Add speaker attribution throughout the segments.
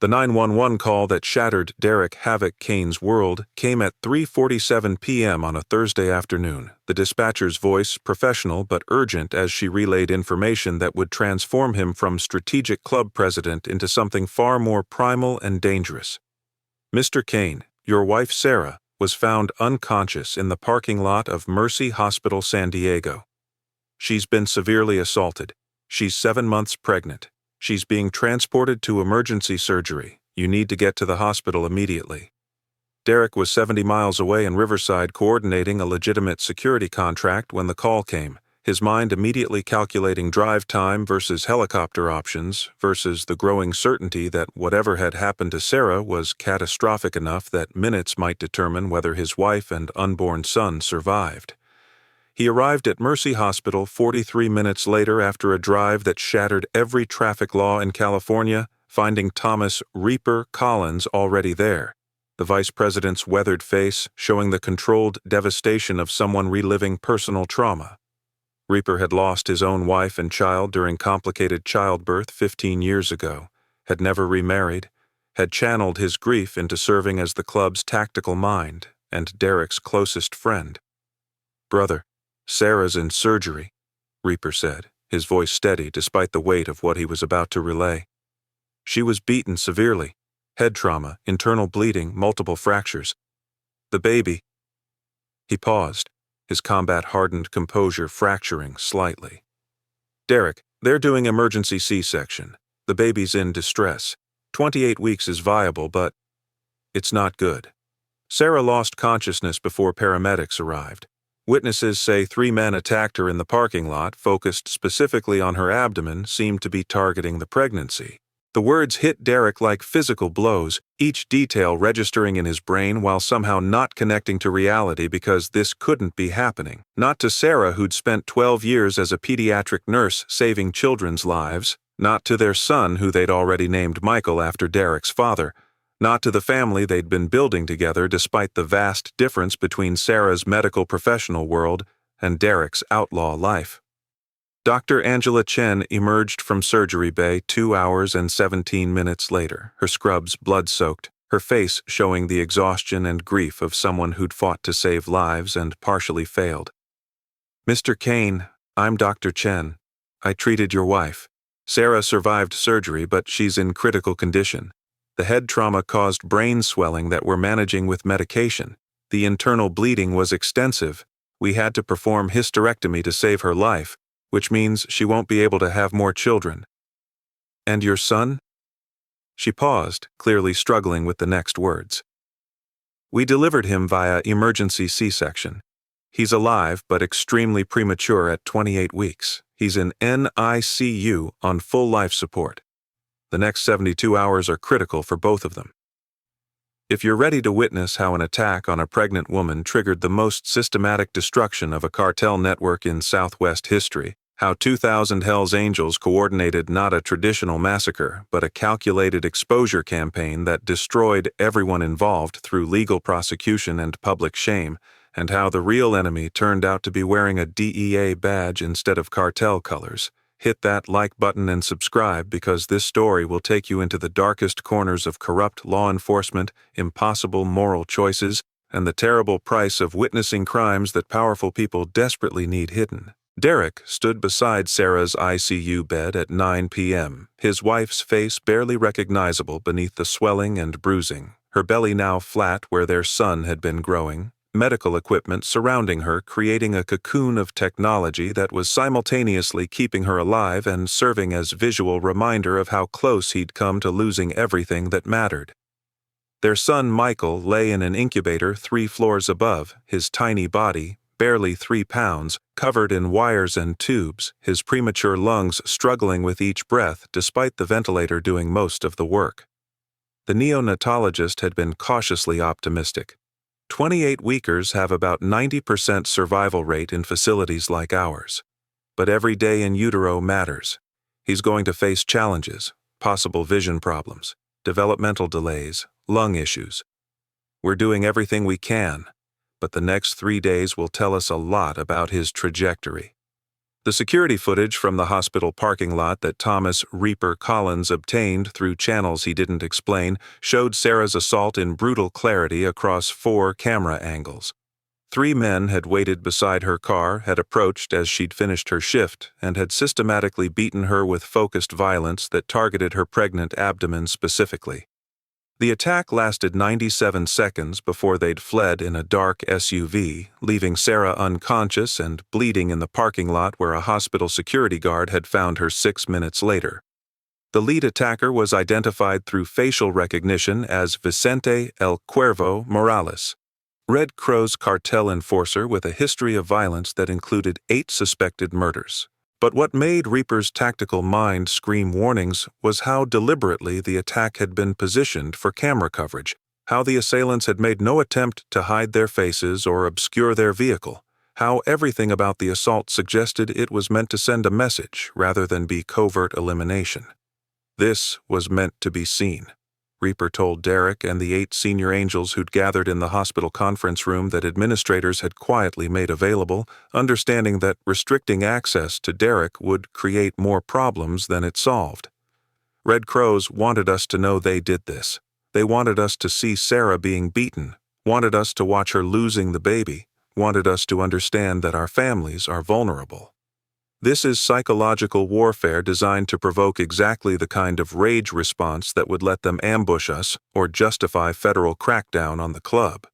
Speaker 1: The 911 call that shattered Derek "Havoc" Kane's world came at 3:47 p.m. on a Thursday afternoon, the dispatcher's voice professional but urgent as she relayed information that would transform him from strategic club president into something far more primal and dangerous. "Mr. Kane, your wife Sarah was found unconscious in the parking lot of Mercy Hospital, San Diego. She's been severely assaulted. She's 7 months pregnant. She's being transported to emergency surgery. You need to get to the hospital immediately." Derek was 70 miles away in Riverside coordinating a legitimate security contract when the call came, his mind immediately calculating drive time versus helicopter options versus the growing certainty that whatever had happened to Sarah was catastrophic enough that minutes might determine whether his wife and unborn son survived. He arrived at Mercy Hospital 43 minutes later after a drive that shattered every traffic law in California, finding Thomas "Reaper" Collins already there, the vice president's weathered face showing the controlled devastation of someone reliving personal trauma. Reaper had lost his own wife and child during complicated childbirth 15 years ago, had never remarried, had channeled his grief into serving as the club's tactical mind and Derek's closest friend. "Brother, Sarah's in surgery," Reaper said, his voice steady despite the weight of what he was about to relay. "She was beaten severely. Head trauma, internal bleeding, multiple fractures. The baby—" He paused, his combat-hardened composure fracturing slightly. "Derek, they're doing emergency C-section. The baby's in distress. 28 weeks is viable, but it's not good. Sarah lost consciousness before paramedics arrived. Witnesses say 3 men attacked her in the parking lot, focused specifically on her abdomen, seemed to be targeting the pregnancy." The words hit Derek like physical blows, each detail registering in his brain while somehow not connecting to reality because this couldn't be happening. Not to Sarah, who'd spent 12 years as a pediatric nurse saving children's lives, not to their son, who they'd already named Michael after Derek's father, not to the family they'd been building together despite the vast difference between Sarah's medical professional world and Derek's outlaw life. Dr. Angela Chen emerged from surgery bay 2 hours and 17 minutes later, her scrubs blood-soaked, her face showing the exhaustion and grief of someone who'd fought to save lives and partially failed. "Mr. Kane, I'm Dr. Chen. I treated your wife. Sarah survived surgery, but she's in critical condition. The head trauma caused brain swelling that we're managing with medication. The internal bleeding was extensive. We had to perform hysterectomy to save her life, which means she won't be able to have more children." "And your son?" She paused, clearly struggling with the next words. "We delivered him via emergency C-section. He's alive but extremely premature at 28 weeks. He's in NICU on full life support. The next 72 hours are critical for both of them." If you're ready to witness how an attack on a pregnant woman triggered the most systematic destruction of a cartel network in Southwest history, how 2,000 Hells Angels coordinated not a traditional massacre but a calculated exposure campaign that destroyed everyone involved through legal prosecution and public shame, and how the real enemy turned out to be wearing a DEA badge instead of cartel colors, hit that like button and subscribe because this story will take you into the darkest corners of corrupt law enforcement, impossible moral choices, and the terrible price of witnessing crimes that powerful people desperately need hidden. Derek stood beside Sarah's ICU bed at 9 p.m., his wife's face barely recognizable beneath the swelling and bruising, her belly now flat where their son had been growing, medical equipment surrounding her creating a cocoon of technology that was simultaneously keeping her alive and serving as visual reminder of how close he'd come to losing everything that mattered. Their son Michael lay in an incubator 3 floors above, his tiny body, barely 3 pounds, covered in wires and tubes, his premature lungs struggling with each breath despite the ventilator doing most of the work. The neonatologist had been cautiously optimistic. 28-weekers have about 90% survival rate in facilities like ours. But every day in utero matters. He's going to face challenges, possible vision problems, developmental delays, lung issues. We're doing everything we can, but the next 3 days will tell us a lot about his trajectory. The security footage from the hospital parking lot that Thomas Reaper Collins obtained through channels he didn't explain showed Sarah's assault in brutal clarity across 4 camera angles. 3 men had waited beside her car, had approached as she'd finished her shift, and had systematically beaten her with focused violence that targeted her pregnant abdomen specifically. The attack lasted 97 seconds before they'd fled in a dark SUV, leaving Sarah unconscious and bleeding in the parking lot where a hospital security guard had found her 6 minutes later. The lead attacker was identified through facial recognition as Vicente El Cuervo Morales, Red Crow's cartel enforcer with a history of violence that included 8 suspected murders. But what made Reaper's tactical mind scream warnings was how deliberately the attack had been positioned for camera coverage, how the assailants had made no attempt to hide their faces or obscure their vehicle, how everything about the assault suggested it was meant to send a message rather than be covert elimination. This was meant to be seen. Reaper told Derek and the 8 senior angels who'd gathered in the hospital conference room that administrators had quietly made available, understanding that restricting access to Derek would create more problems than it solved. Red Crows wanted us to know they did this. They wanted us to see Sarah being beaten, wanted us to watch her losing the baby, wanted us to understand that our families are vulnerable. This is psychological warfare designed to provoke exactly the kind of rage response that would let them ambush us or justify federal crackdown on the club.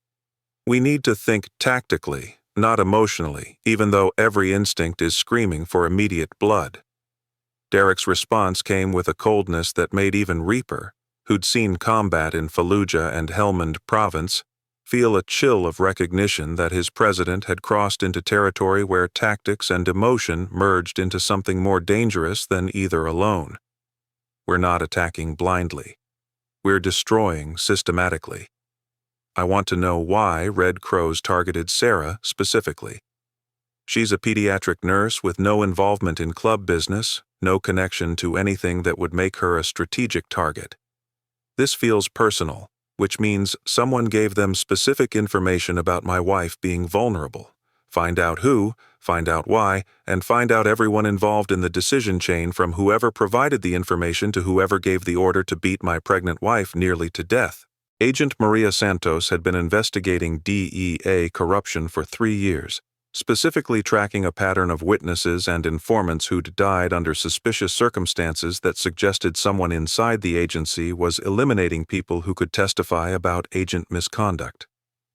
Speaker 1: We need to think tactically, not emotionally, even though every instinct is screaming for immediate blood. Derek's response came with a coldness that made even Reaper, who'd seen combat in Fallujah and Helmand Province, feel a chill of recognition that his president had crossed into territory where tactics and emotion merged into something more dangerous than either alone. We're not attacking blindly. We're destroying systematically. I want to know why Red Crows targeted Sarah specifically. She's a pediatric nurse with no involvement in club business, no connection to anything that would make her a strategic target. This feels personal, which means someone gave them specific information about my wife being vulnerable. Find out who, find out why, and find out everyone involved in the decision chain from whoever provided the information to whoever gave the order to beat my pregnant wife nearly to death. Agent Maria Santos had been investigating DEA corruption for 3 years, specifically tracking a pattern of witnesses and informants who'd died under suspicious circumstances that suggested someone inside the agency was eliminating people who could testify about agent misconduct.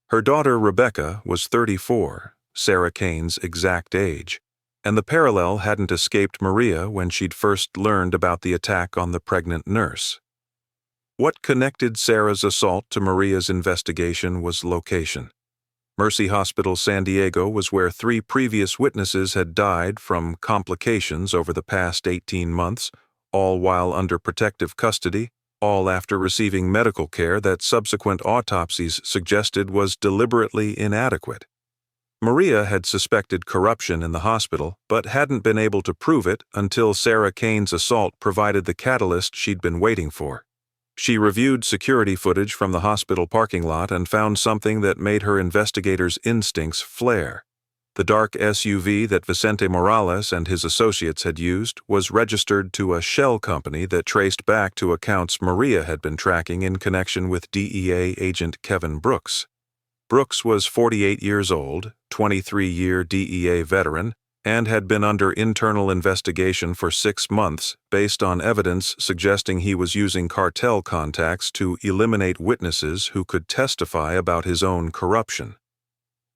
Speaker 1: Her daughter Rebecca was 34, Sarah Kane's exact age, and the parallel hadn't escaped Maria when she'd first learned about the attack on the pregnant nurse. What connected Sarah's assault to Maria's investigation was location. Mercy Hospital San Diego was where 3 previous witnesses had died from complications over the past 18 months, all while under protective custody, all after receiving medical care that subsequent autopsies suggested was deliberately inadequate. Maria had suspected corruption in the hospital, but hadn't been able to prove it until Sarah Kane's assault provided the catalyst she'd been waiting for. She reviewed security footage from the hospital parking lot and found something that made her investigators' instincts flare. The dark SUV that Vicente Morales and his associates had used was registered to a shell company that traced back to accounts Maria had been tracking in connection with DEA agent Kevin Brooks. Brooks was 48 years old, 23-year DEA veteran, and had been under internal investigation for 6 months based on evidence suggesting he was using cartel contacts to eliminate witnesses who could testify about his own corruption.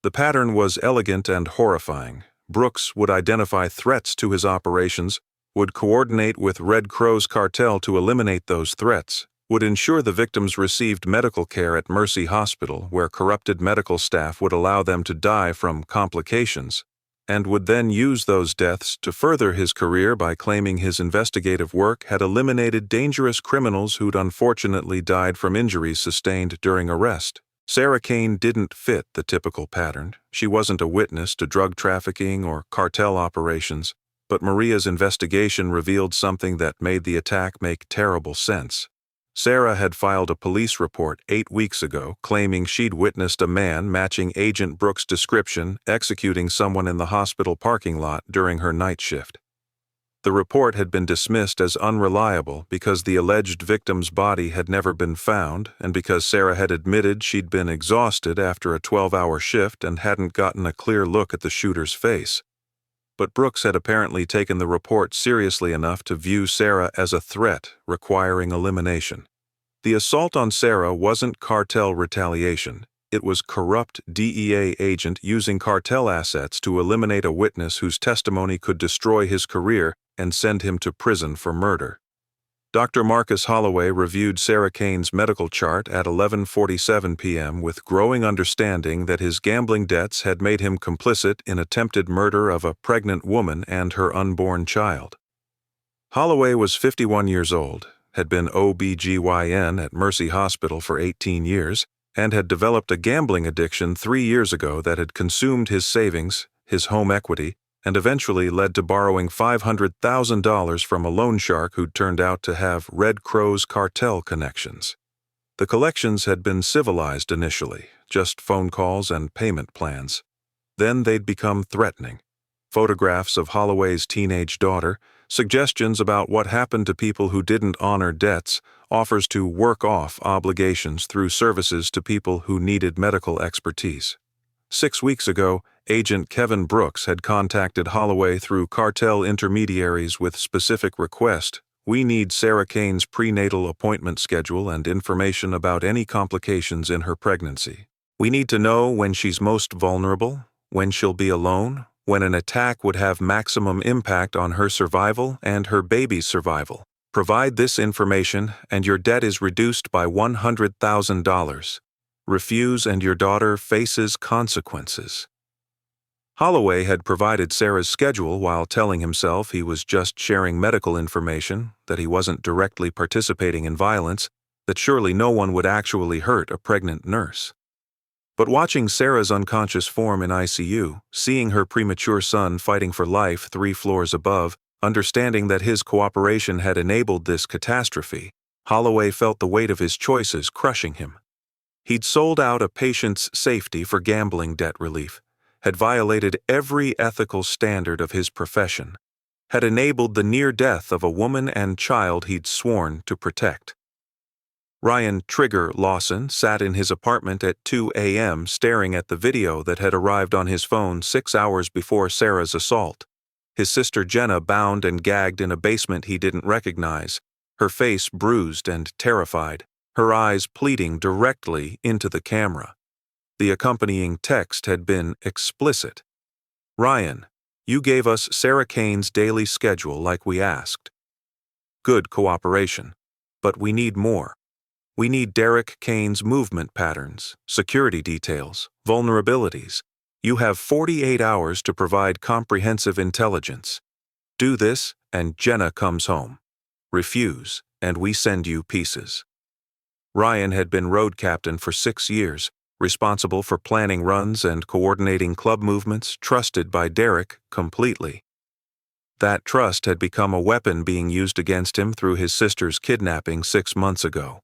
Speaker 1: The pattern was elegant and horrifying. Brooks would identify threats to his operations, would coordinate with Red Crow's cartel to eliminate those threats, would ensure the victims received medical care at Mercy Hospital where corrupted medical staff would allow them to die from complications, and would then use those deaths to further his career by claiming his investigative work had eliminated dangerous criminals who'd unfortunately died from injuries sustained during arrest. Sarah Kane didn't fit the typical pattern. She wasn't a witness to drug trafficking or cartel operations, but Maria's investigation revealed something that made the attack make terrible sense. Sarah had filed a police report 8 weeks ago claiming she'd witnessed a man matching Agent Brooks' description executing someone in the hospital parking lot during her night shift. The report had been dismissed as unreliable because the alleged victim's body had never been found and because Sarah had admitted she'd been exhausted after a 12-hour shift and hadn't gotten a clear look at the shooter's face. But Brooks had apparently taken the report seriously enough to view Sarah as a threat requiring elimination. The assault on Sarah wasn't cartel retaliation. It was corrupt DEA agent using cartel assets to eliminate a witness whose testimony could destroy his career and send him to prison for murder. Dr. Marcus Holloway reviewed Sarah Kane's medical chart at 11:47 p.m. with growing understanding that his gambling debts had made him complicit in attempted murder of a pregnant woman and her unborn child. Holloway was 51 years old, had been OB/GYN at Mercy Hospital for 18 years, and had developed a gambling addiction 3 years ago that had consumed his savings, his home equity, and eventually led to borrowing $500,000 from a loan shark who'd turned out to have Red Crow's cartel connections. The collections had been civilized initially, just phone calls and payment plans. Then they'd become threatening. Photographs of Holloway's teenage daughter, suggestions about what happened to people who didn't honor debts, offers to work off obligations through services to people who needed medical expertise. 6 weeks ago, Agent Kevin Brooks had contacted Holloway through cartel intermediaries with specific request: "We need Sarah Kane's prenatal appointment schedule and information about any complications in her pregnancy. We need to know when she's most vulnerable, when she'll be alone, when an attack would have maximum impact on her survival and her baby's survival. Provide this information and your debt is reduced by $100,000. Refuse and your daughter faces consequences." Holloway had provided Sarah's schedule while telling himself he was just sharing medical information, that he wasn't directly participating in violence, that surely no one would actually hurt a pregnant nurse. But watching Sarah's unconscious form in ICU, seeing her premature son fighting for life 3 floors above, understanding that his cooperation had enabled this catastrophe, Holloway felt the weight of his choices crushing him. He'd sold out a patient's safety for gambling debt relief, had violated every ethical standard of his profession, had enabled the near death of a woman and child he'd sworn to protect. Ryan "Trigger" Lawson sat in his apartment at 2 a.m. staring at the video that had arrived on his phone 6 hours before Sarah's assault. His sister Jenna bound and gagged in a basement he didn't recognize, her face bruised and terrified, her eyes pleading directly into the camera. The accompanying text had been explicit. "Ryan, you gave us Sarah Kane's daily schedule like we asked. Good cooperation. But we need more. We need Derek Kane's movement patterns, security details, vulnerabilities. You have 48 hours to provide comprehensive intelligence. Do this, and Jenna comes home. Refuse, and we send you pieces." Ryan had been road captain for 6 years, responsible for planning runs and coordinating club movements, trusted by Derek completely. That trust had become a weapon being used against him through his sister's kidnapping 6 months ago.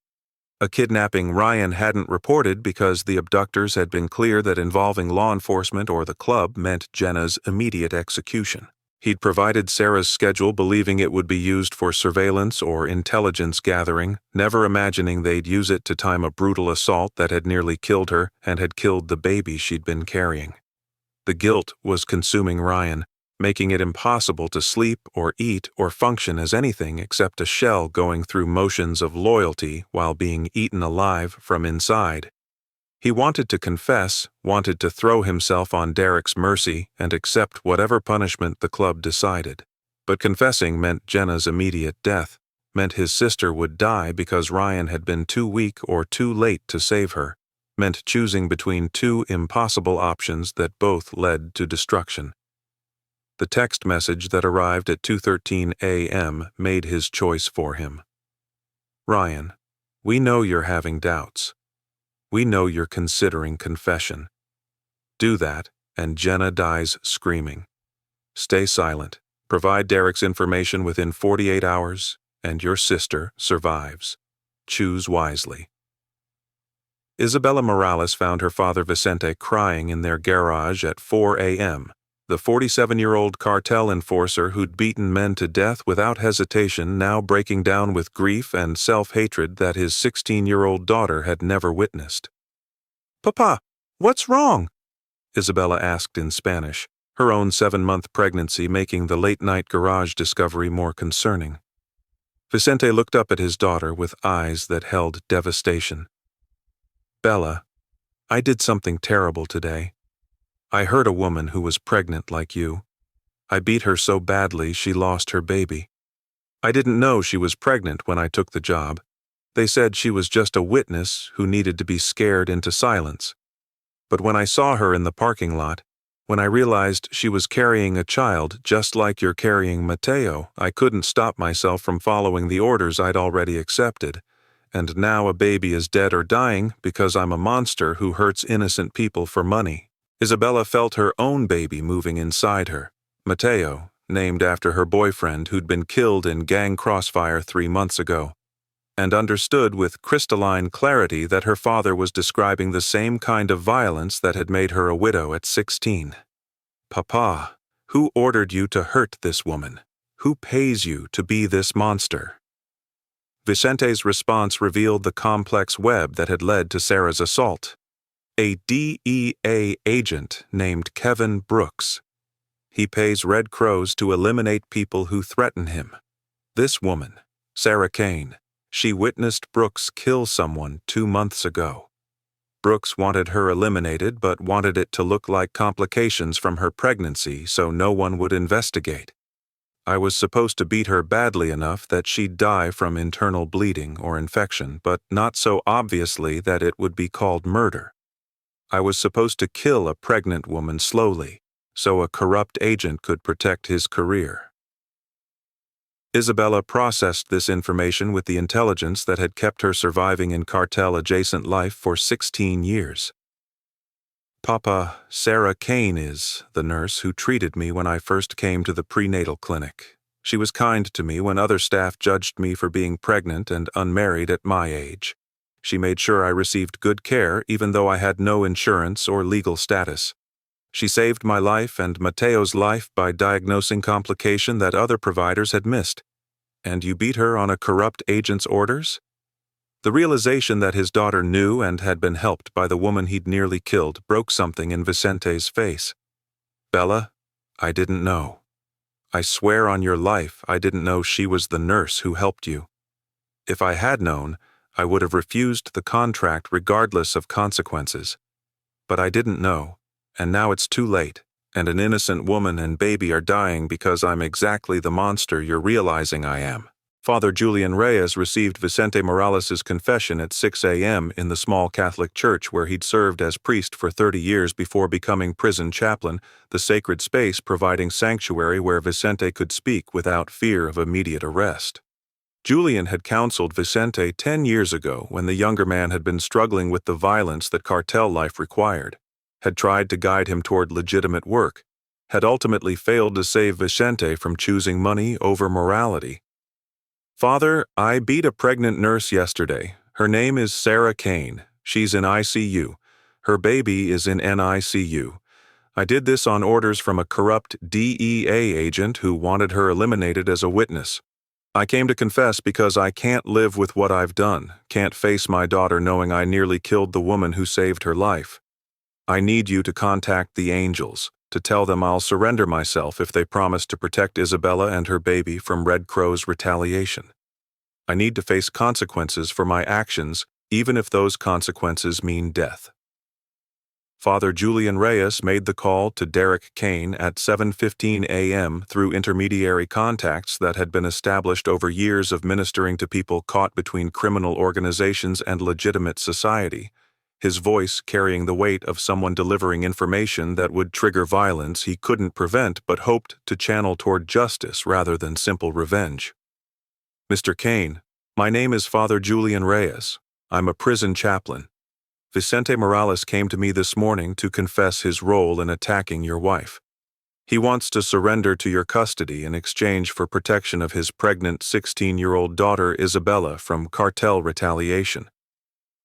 Speaker 1: A kidnapping Ryan hadn't reported because the abductors had been clear that involving law enforcement or the club meant Jenna's immediate execution. He'd provided Sarah's schedule believing it would be used for surveillance or intelligence gathering, never imagining they'd use it to time a brutal assault that had nearly killed her and had killed the baby she'd been carrying. The guilt was consuming Ryan, making it impossible to sleep or eat or function as anything except a shell going through motions of loyalty while being eaten alive from inside. He wanted to confess, wanted to throw himself on Derek's mercy and accept whatever punishment the club decided. But confessing meant Jenna's immediate death, meant his sister would die because Ryan had been too weak or too late to save her, meant choosing between 2 impossible options that both led to destruction. The text message that arrived at 2:13 a.m. made his choice for him. "Ryan, we know you're having doubts. We know you're considering confession. Do that, and Jenna dies screaming. Stay silent. Provide Derek's information within 48 hours, and your sister survives." Choose wisely. Isabella Morales found her father Vicente crying in their garage at 4 a.m. The 47-year-old cartel enforcer who'd beaten men to death without hesitation now breaking down with grief and self-hatred that his 16-year-old daughter had never witnessed. "Papa, what's wrong?" Isabella asked in Spanish, her own 7-month pregnancy making the late-night garage discovery more concerning. Vicente looked up at his daughter with eyes that held devastation. "Bella, I did something terrible today. I hurt a woman who was pregnant like you. I beat her so badly she lost her baby. I didn't know she was pregnant when I took the job. They said she was just a witness who needed to be scared into silence. But when I saw her in the parking lot, when I realized she was carrying a child just like you're carrying Mateo, I couldn't stop myself from following the orders I'd already accepted. And now a baby is dead or dying because I'm a monster who hurts innocent people for money." Isabella felt her own baby moving inside her, Mateo, named after her boyfriend who'd been killed in gang crossfire 3 months ago, and understood with crystalline clarity that her father was describing the same kind of violence that had made her a widow at 16. "Papa, who ordered you to hurt this woman? Who pays you to be this monster?" Vicente's response revealed the complex web that had led to Sarah's assault. A DEA agent named Kevin Brooks. He pays Red Crows to eliminate people who threaten him. This woman, Sarah Kane, she witnessed Brooks kill someone 2 months ago. Brooks wanted her eliminated but wanted it to look like complications from her pregnancy so no one would investigate. I was supposed to beat her badly enough that she'd die from internal bleeding or infection, but not so obviously that it would be called murder. I was supposed to kill a pregnant woman slowly, so a corrupt agent could protect his career. Isabella processed this information with the intelligence that had kept her surviving in cartel-adjacent life for 16 years. "Papa, Sarah Kane is the nurse who treated me when I first came to the prenatal clinic. She was kind to me when other staff judged me for being pregnant and unmarried at my age. She made sure I received good care even though I had no insurance or legal status. She saved my life and Mateo's life by diagnosing complication that other providers had missed. And you beat her on a corrupt agent's orders?" The realization that his daughter knew and had been helped by the woman he'd nearly killed broke something in Vicente's face. "Bella, I didn't know. I swear on your life I didn't know she was the nurse who helped you. If I had known, I would have refused the contract regardless of consequences. But I didn't know, and now it's too late, and an innocent woman and baby are dying because I'm exactly the monster you're realizing I am." Father Julian Reyes received Vicente Morales' confession at 6 a.m. in the small Catholic church where he'd served as priest for 30 years before becoming prison chaplain, the sacred space providing sanctuary where Vicente could speak without fear of immediate arrest. Julian had counseled Vicente 10 years ago when the younger man had been struggling with the violence that cartel life required, had tried to guide him toward legitimate work, had ultimately failed to save Vicente from choosing money over morality. "Father, I beat a pregnant nurse yesterday. Her name is Sarah Kane. She's in ICU. Her baby is in NICU. I did this on orders from a corrupt DEA agent who wanted her eliminated as a witness. I came to confess because I can't live with what I've done, can't face my daughter knowing I nearly killed the woman who saved her life. I need you to contact the angels, to tell them I'll surrender myself if they promise to protect Isabella and her baby from Red Crow's retaliation. I need to face consequences for my actions, even if those consequences mean death." Father Julian Reyes made the call to Derek Kane at 7:15 a.m. through intermediary contacts that had been established over years of ministering to people caught between criminal organizations and legitimate society, his voice carrying the weight of someone delivering information that would trigger violence he couldn't prevent but hoped to channel toward justice rather than simple revenge. "Mr. Kane, my name is Father Julian Reyes. I'm a prison chaplain. Vicente Morales came to me this morning to confess his role in attacking your wife. He wants to surrender to your custody in exchange for protection of his pregnant 16-year-old daughter Isabella from cartel retaliation.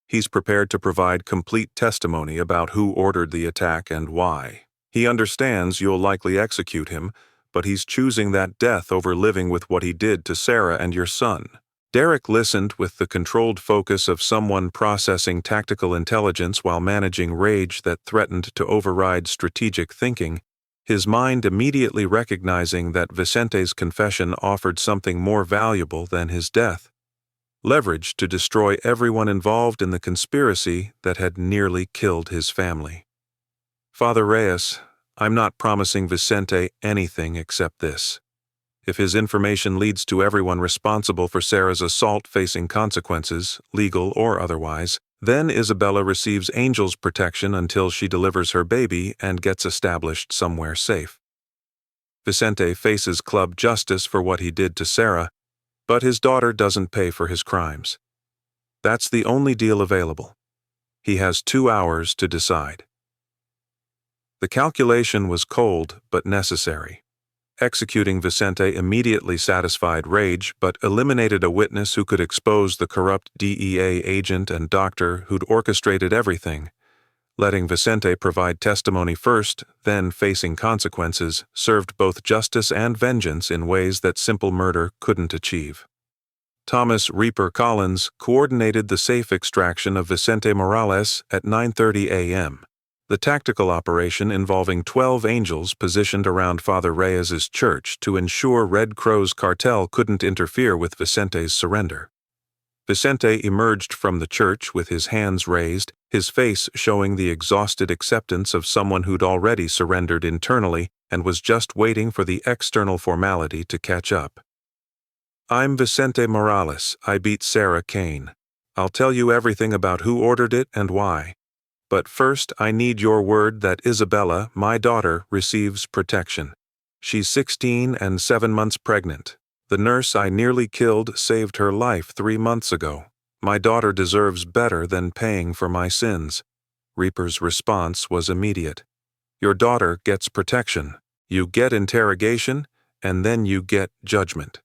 Speaker 1: He's prepared to provide complete testimony about who ordered the attack and why. He understands you'll likely execute him, but he's choosing that death over living with what he did to Sarah and your son. Derek listened with the controlled focus of someone processing tactical intelligence while managing rage that threatened to override strategic thinking, his mind immediately recognizing that Vicente's confession offered something more valuable than his death: leverage to destroy everyone involved in the conspiracy that had nearly killed his family. Father Reyes, I'm not promising Vicente anything except this. If his information leads to everyone responsible for Sarah's assault facing consequences, legal or otherwise, then Isabella receives Angel's protection until she delivers her baby and gets established somewhere safe. Vicente faces club justice for what he did to Sarah, but his daughter doesn't pay for his crimes. That's the only deal available. He has 2 hours to decide. The calculation was cold but necessary. Executing Vicente immediately satisfied rage but eliminated a witness who could expose the corrupt DEA agent and doctor who'd orchestrated everything. Letting Vicente provide testimony first, then facing consequences, served both justice and vengeance in ways that simple murder couldn't achieve. Thomas Reaper Collins coordinated the safe extraction of Vicente Morales at 9:30 a.m. The tactical operation involving 12 angels positioned around Father Reyes's church to ensure Red Crow's cartel couldn't interfere with Vicente's surrender. Vicente emerged from the church with his hands raised, his face showing the exhausted acceptance of someone who'd already surrendered internally and was just waiting for the external formality to catch up. I'm Vicente Morales. I beat Sarah Kane. I'll tell you everything about who ordered it and why. But first, I need your word that Isabella, my daughter, receives protection. She's 16 and 7 months pregnant. The nurse I nearly killed saved her life 3 months ago. My daughter deserves better than paying for my sins. Reaper's response was immediate. Your daughter gets protection. You get interrogation, and then you get judgment.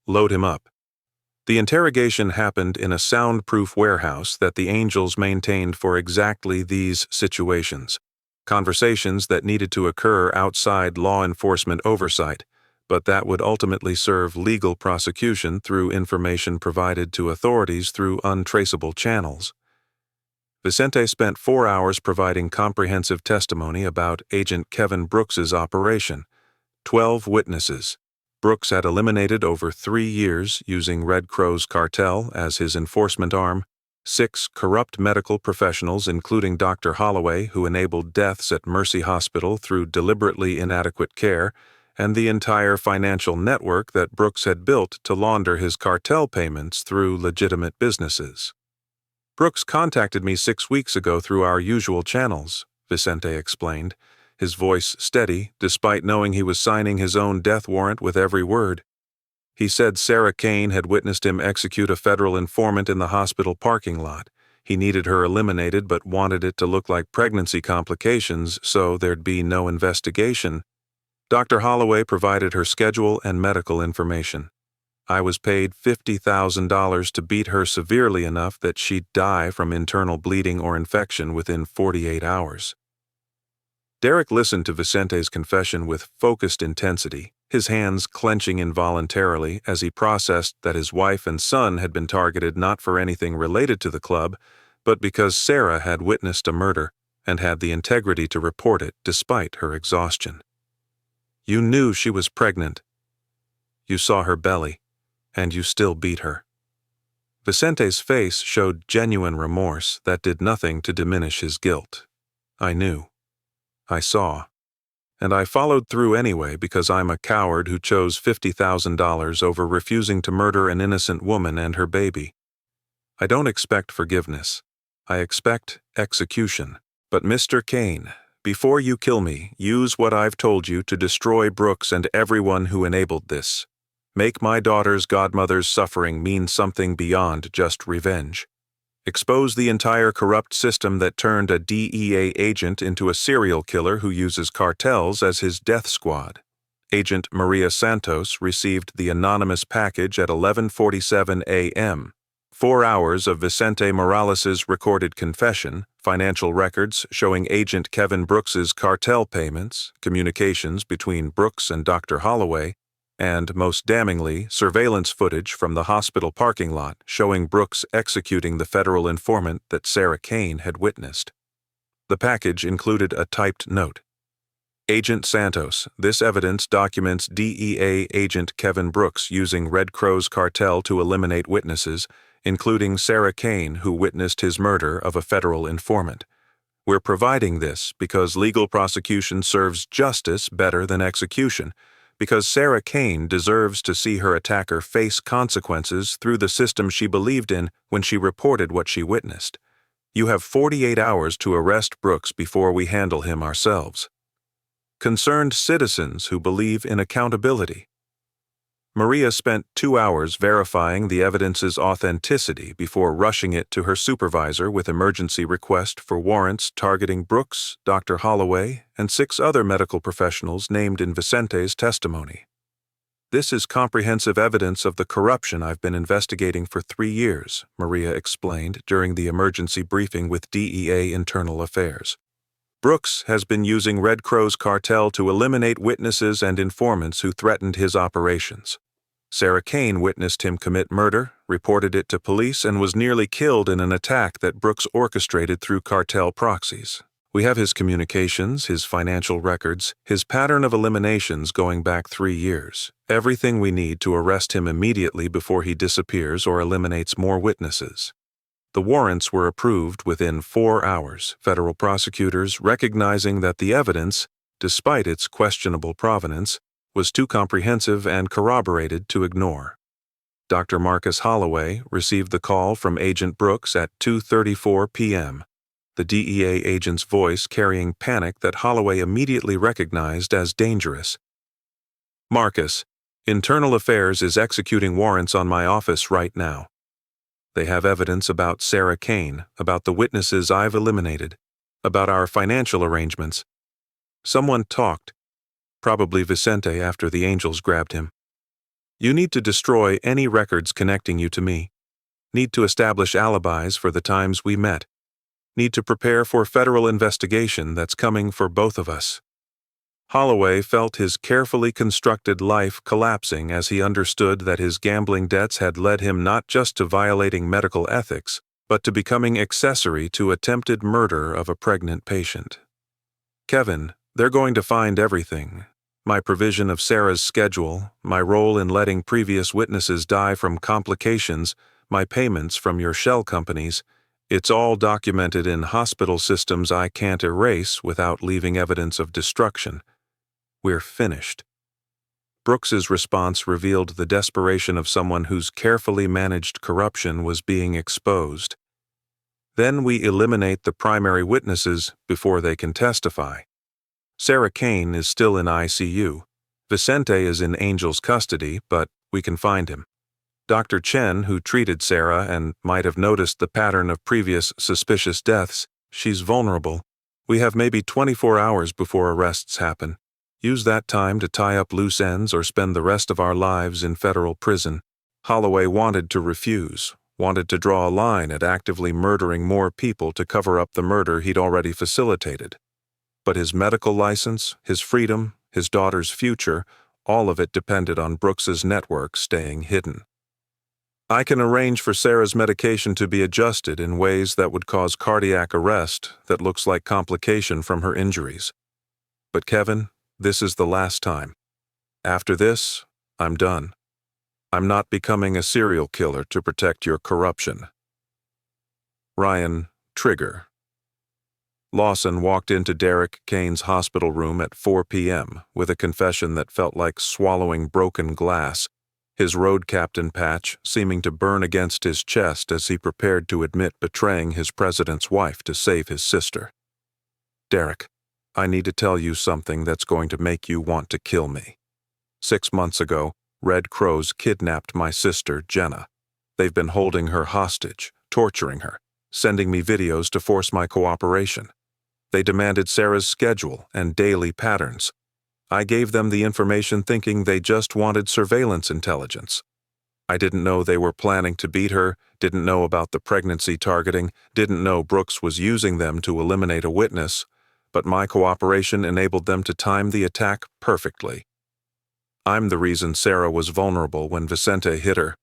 Speaker 1: Load him up. The interrogation happened in a soundproof warehouse that the angels maintained for exactly these situations. Conversations that needed to occur outside law enforcement oversight, but that would ultimately serve legal prosecution through information provided to authorities through untraceable channels. Vicente spent 4 hours providing comprehensive testimony about Agent Kevin Brooks's operation. 12 witnesses. Brooks had eliminated over 3 years using Red Crow's cartel as his enforcement arm, 6 corrupt medical professionals including Dr. Holloway who enabled deaths at Mercy Hospital through deliberately inadequate care, and the entire financial network that Brooks had built to launder his cartel payments through legitimate businesses. Brooks contacted me 6 weeks ago through our usual channels, Vicente explained, his voice steady despite knowing he was signing his own death warrant with every word. He said Sarah Kane had witnessed him execute a federal informant in the hospital parking lot. He needed her eliminated but wanted it to look like pregnancy complications so there'd be no investigation. Dr. Holloway provided her schedule and medical information. I was paid $50,000 to beat her severely enough that she'd die from internal bleeding or infection within 48 hours. Derek listened to Vicente's confession with focused intensity, his hands clenching involuntarily as he processed that his wife and son had been targeted not for anything related to the club, but because Sarah had witnessed a murder and had the integrity to report it despite her exhaustion. You knew she was pregnant. You saw her belly, and you still beat her. Vicente's face showed genuine remorse that did nothing to diminish his guilt. I knew. I saw. And I followed through anyway because I'm a coward who chose $50,000 over refusing to murder an innocent woman and her baby. I don't expect forgiveness. I expect execution. But Mr. Kane, before you kill me, use what I've told you to destroy Brooks and everyone who enabled this. Make my daughter's godmother's suffering mean something beyond just revenge. Expose the entire corrupt system that turned a DEA agent into a serial killer who uses cartels as his death squad. Agent Maria Santos received the anonymous package at 11:47 a.m. 4 hours of Vicente Morales's recorded confession, financial records showing Agent Kevin Brooks's cartel payments, communications between Brooks and Dr. Holloway, and, most damningly, surveillance footage from the hospital parking lot showing Brooks executing the federal informant that Sarah Kane had witnessed. The package included a typed note. Agent Santos, this evidence documents DEA agent Kevin Brooks using Red Crow's cartel to eliminate witnesses, including Sarah Kane, who witnessed his murder of a federal informant. We're providing this because legal prosecution serves justice better than execution, because Sarah Kane deserves to see her attacker face consequences through the system she believed in when she reported what she witnessed. You have 48 hours to arrest Brooks before we handle him ourselves. Concerned citizens who believe in accountability. Maria spent 2 hours verifying the evidence's authenticity before rushing it to her supervisor with emergency request for warrants targeting Brooks, Dr. Holloway, and 6 other medical professionals named in Vicente's testimony. This is comprehensive evidence of the corruption I've been investigating for 3 years, Maria explained during the emergency briefing with DEA Internal Affairs. Brooks has been using Red Crow's cartel to eliminate witnesses and informants who threatened his operations. Sarah Kane witnessed him commit murder, reported it to police, and was nearly killed in an attack that Brooks orchestrated through cartel proxies. We have his communications, his financial records, his pattern of eliminations going back 3 years. Everything we need to arrest him immediately before he disappears or eliminates more witnesses. The warrants were approved within 4 hours, federal prosecutors recognizing that the evidence, despite its questionable provenance, was too comprehensive and corroborated to ignore. Dr. Marcus Holloway received the call from Agent Brooks at 2:34 p.m., the DEA agent's voice carrying panic that Holloway immediately recognized as dangerous. Marcus, Internal Affairs is executing warrants on my office right now. They have evidence about Sarah Kane, about the witnesses I've eliminated, about our financial arrangements. Someone talked, probably Vicente after the angels grabbed him. You need to destroy any records connecting you to me. Need to establish alibis for the times we met. Need to prepare for federal investigation that's coming for both of us. Holloway felt his carefully constructed life collapsing as he understood that his gambling debts had led him not just to violating medical ethics, but to becoming accessory to attempted murder of a pregnant patient. Kevin, they're going to find everything. My provision of Sarah's schedule, my role in letting previous witnesses die from complications, my payments from your shell companies, it's all documented in hospital systems I can't erase without leaving evidence of destruction. We're finished. Brooks's response revealed the desperation of someone whose carefully managed corruption was being exposed. Then we eliminate the primary witnesses before they can testify. Sarah Kane is still in ICU. Vicente is in Angel's custody, but we can find him. Dr. Chen, who treated Sarah and might have noticed the pattern of previous suspicious deaths, she's vulnerable. We have maybe 24 hours before arrests happen. Use that time to tie up loose ends or spend the rest of our lives in federal prison. Holloway wanted to refuse, wanted to draw a line at actively murdering more people to cover up the murder he'd already facilitated. But his medical license, his freedom, his daughter's future, all of it depended on Brooks's network staying hidden. I can arrange for Sarah's medication to be adjusted in ways that would cause cardiac arrest that looks like complication from her injuries. But Kevin, this is the last time. After this, I'm done. I'm not becoming a serial killer to protect your corruption. Ryan Trigger. Lawson walked into Derek Kane's hospital room at 4 p.m. with a confession that felt like swallowing broken glass, his road captain patch seeming to burn against his chest as he prepared to admit betraying his president's wife to save his sister. Derek, I need to tell you something that's going to make you want to kill me. 6 months ago, Red Crows kidnapped my sister, Jenna. They've been holding her hostage, torturing her. sending me videos to force my cooperation. They demanded Sarah's schedule and daily patterns. I gave them the information thinking they just wanted surveillance intelligence. I didn't know they were planning to beat her, didn't know about the pregnancy targeting, didn't know Brooks was using them to eliminate a witness, but my cooperation enabled them to time the attack perfectly. I'm the reason Sarah was vulnerable when Vicente hit her.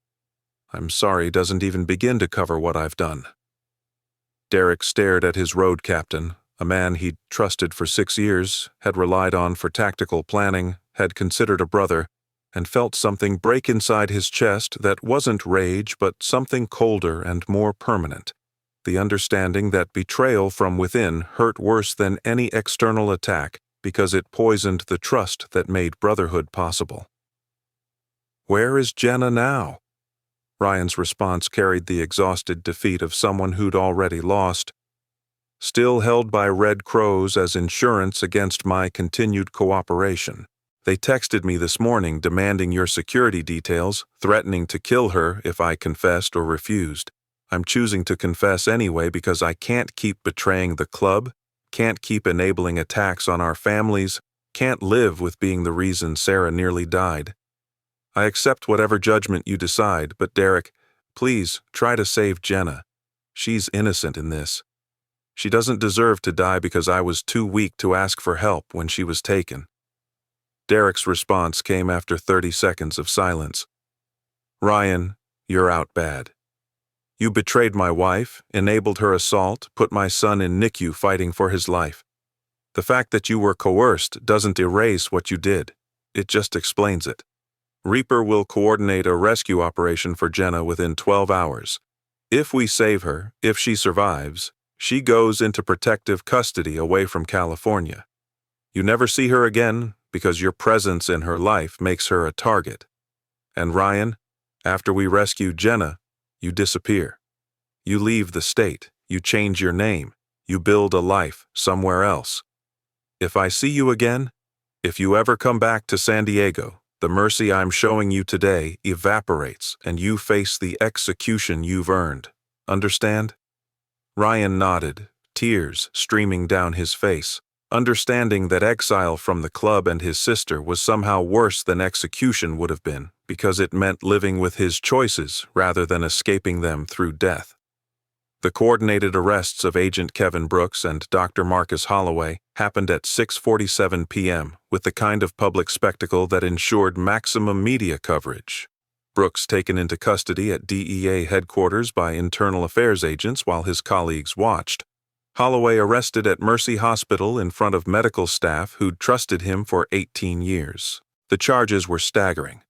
Speaker 1: I'm sorry doesn't even begin to cover what I've done. Derek stared at his road captain, a man he'd trusted for 6 years, had relied on for tactical planning, had considered a brother, and felt something break inside his chest that wasn't rage but something colder and more permanent. The understanding that betrayal from within hurt worse than any external attack because it poisoned the trust that made brotherhood possible. Where is Jenna now? Ryan's response carried the exhausted defeat of someone who'd already lost. Still held by Red Crows as insurance against my continued cooperation. They texted me this morning demanding your security details, threatening to kill her if I confessed or refused. I'm choosing to confess anyway because I can't keep betraying the club, can't keep enabling attacks on our families, can't live with being the reason Sarah nearly died. I accept whatever judgment you decide, but Derek, please try to save Jenna. She's innocent in this. She doesn't deserve to die because I was too weak to ask for help when she was taken. Derek's response came after 30 seconds of silence. Ryan, you're out bad. You betrayed my wife, enabled her assault, put my son in NICU fighting for his life. The fact that you were coerced doesn't erase what you did. It just explains it. Reaper will coordinate a rescue operation for Jenna within 12 hours. If we save her, if she survives, she goes into protective custody away from California. You never see her again because your presence in her life makes her a target. And Ryan, after we rescue Jenna, you disappear. You leave the state, you change your name, you build a life somewhere else. If I see you again, if you ever come back to San Diego, the mercy I'm showing you today evaporates and you face the execution you've earned. Understand? Ryan nodded, tears streaming down his face, understanding that exile from the club and his sister was somehow worse than execution would have been, because it meant living with his choices rather than escaping them through death. The coordinated arrests of Agent Kevin Brooks and Dr. Marcus Holloway happened at 6:47 p.m. with the kind of public spectacle that ensured maximum media coverage. Brooks taken into custody at DEA headquarters by internal affairs agents while his colleagues watched. Holloway arrested at Mercy Hospital in front of medical staff who'd trusted him for 18 years. The charges were staggering.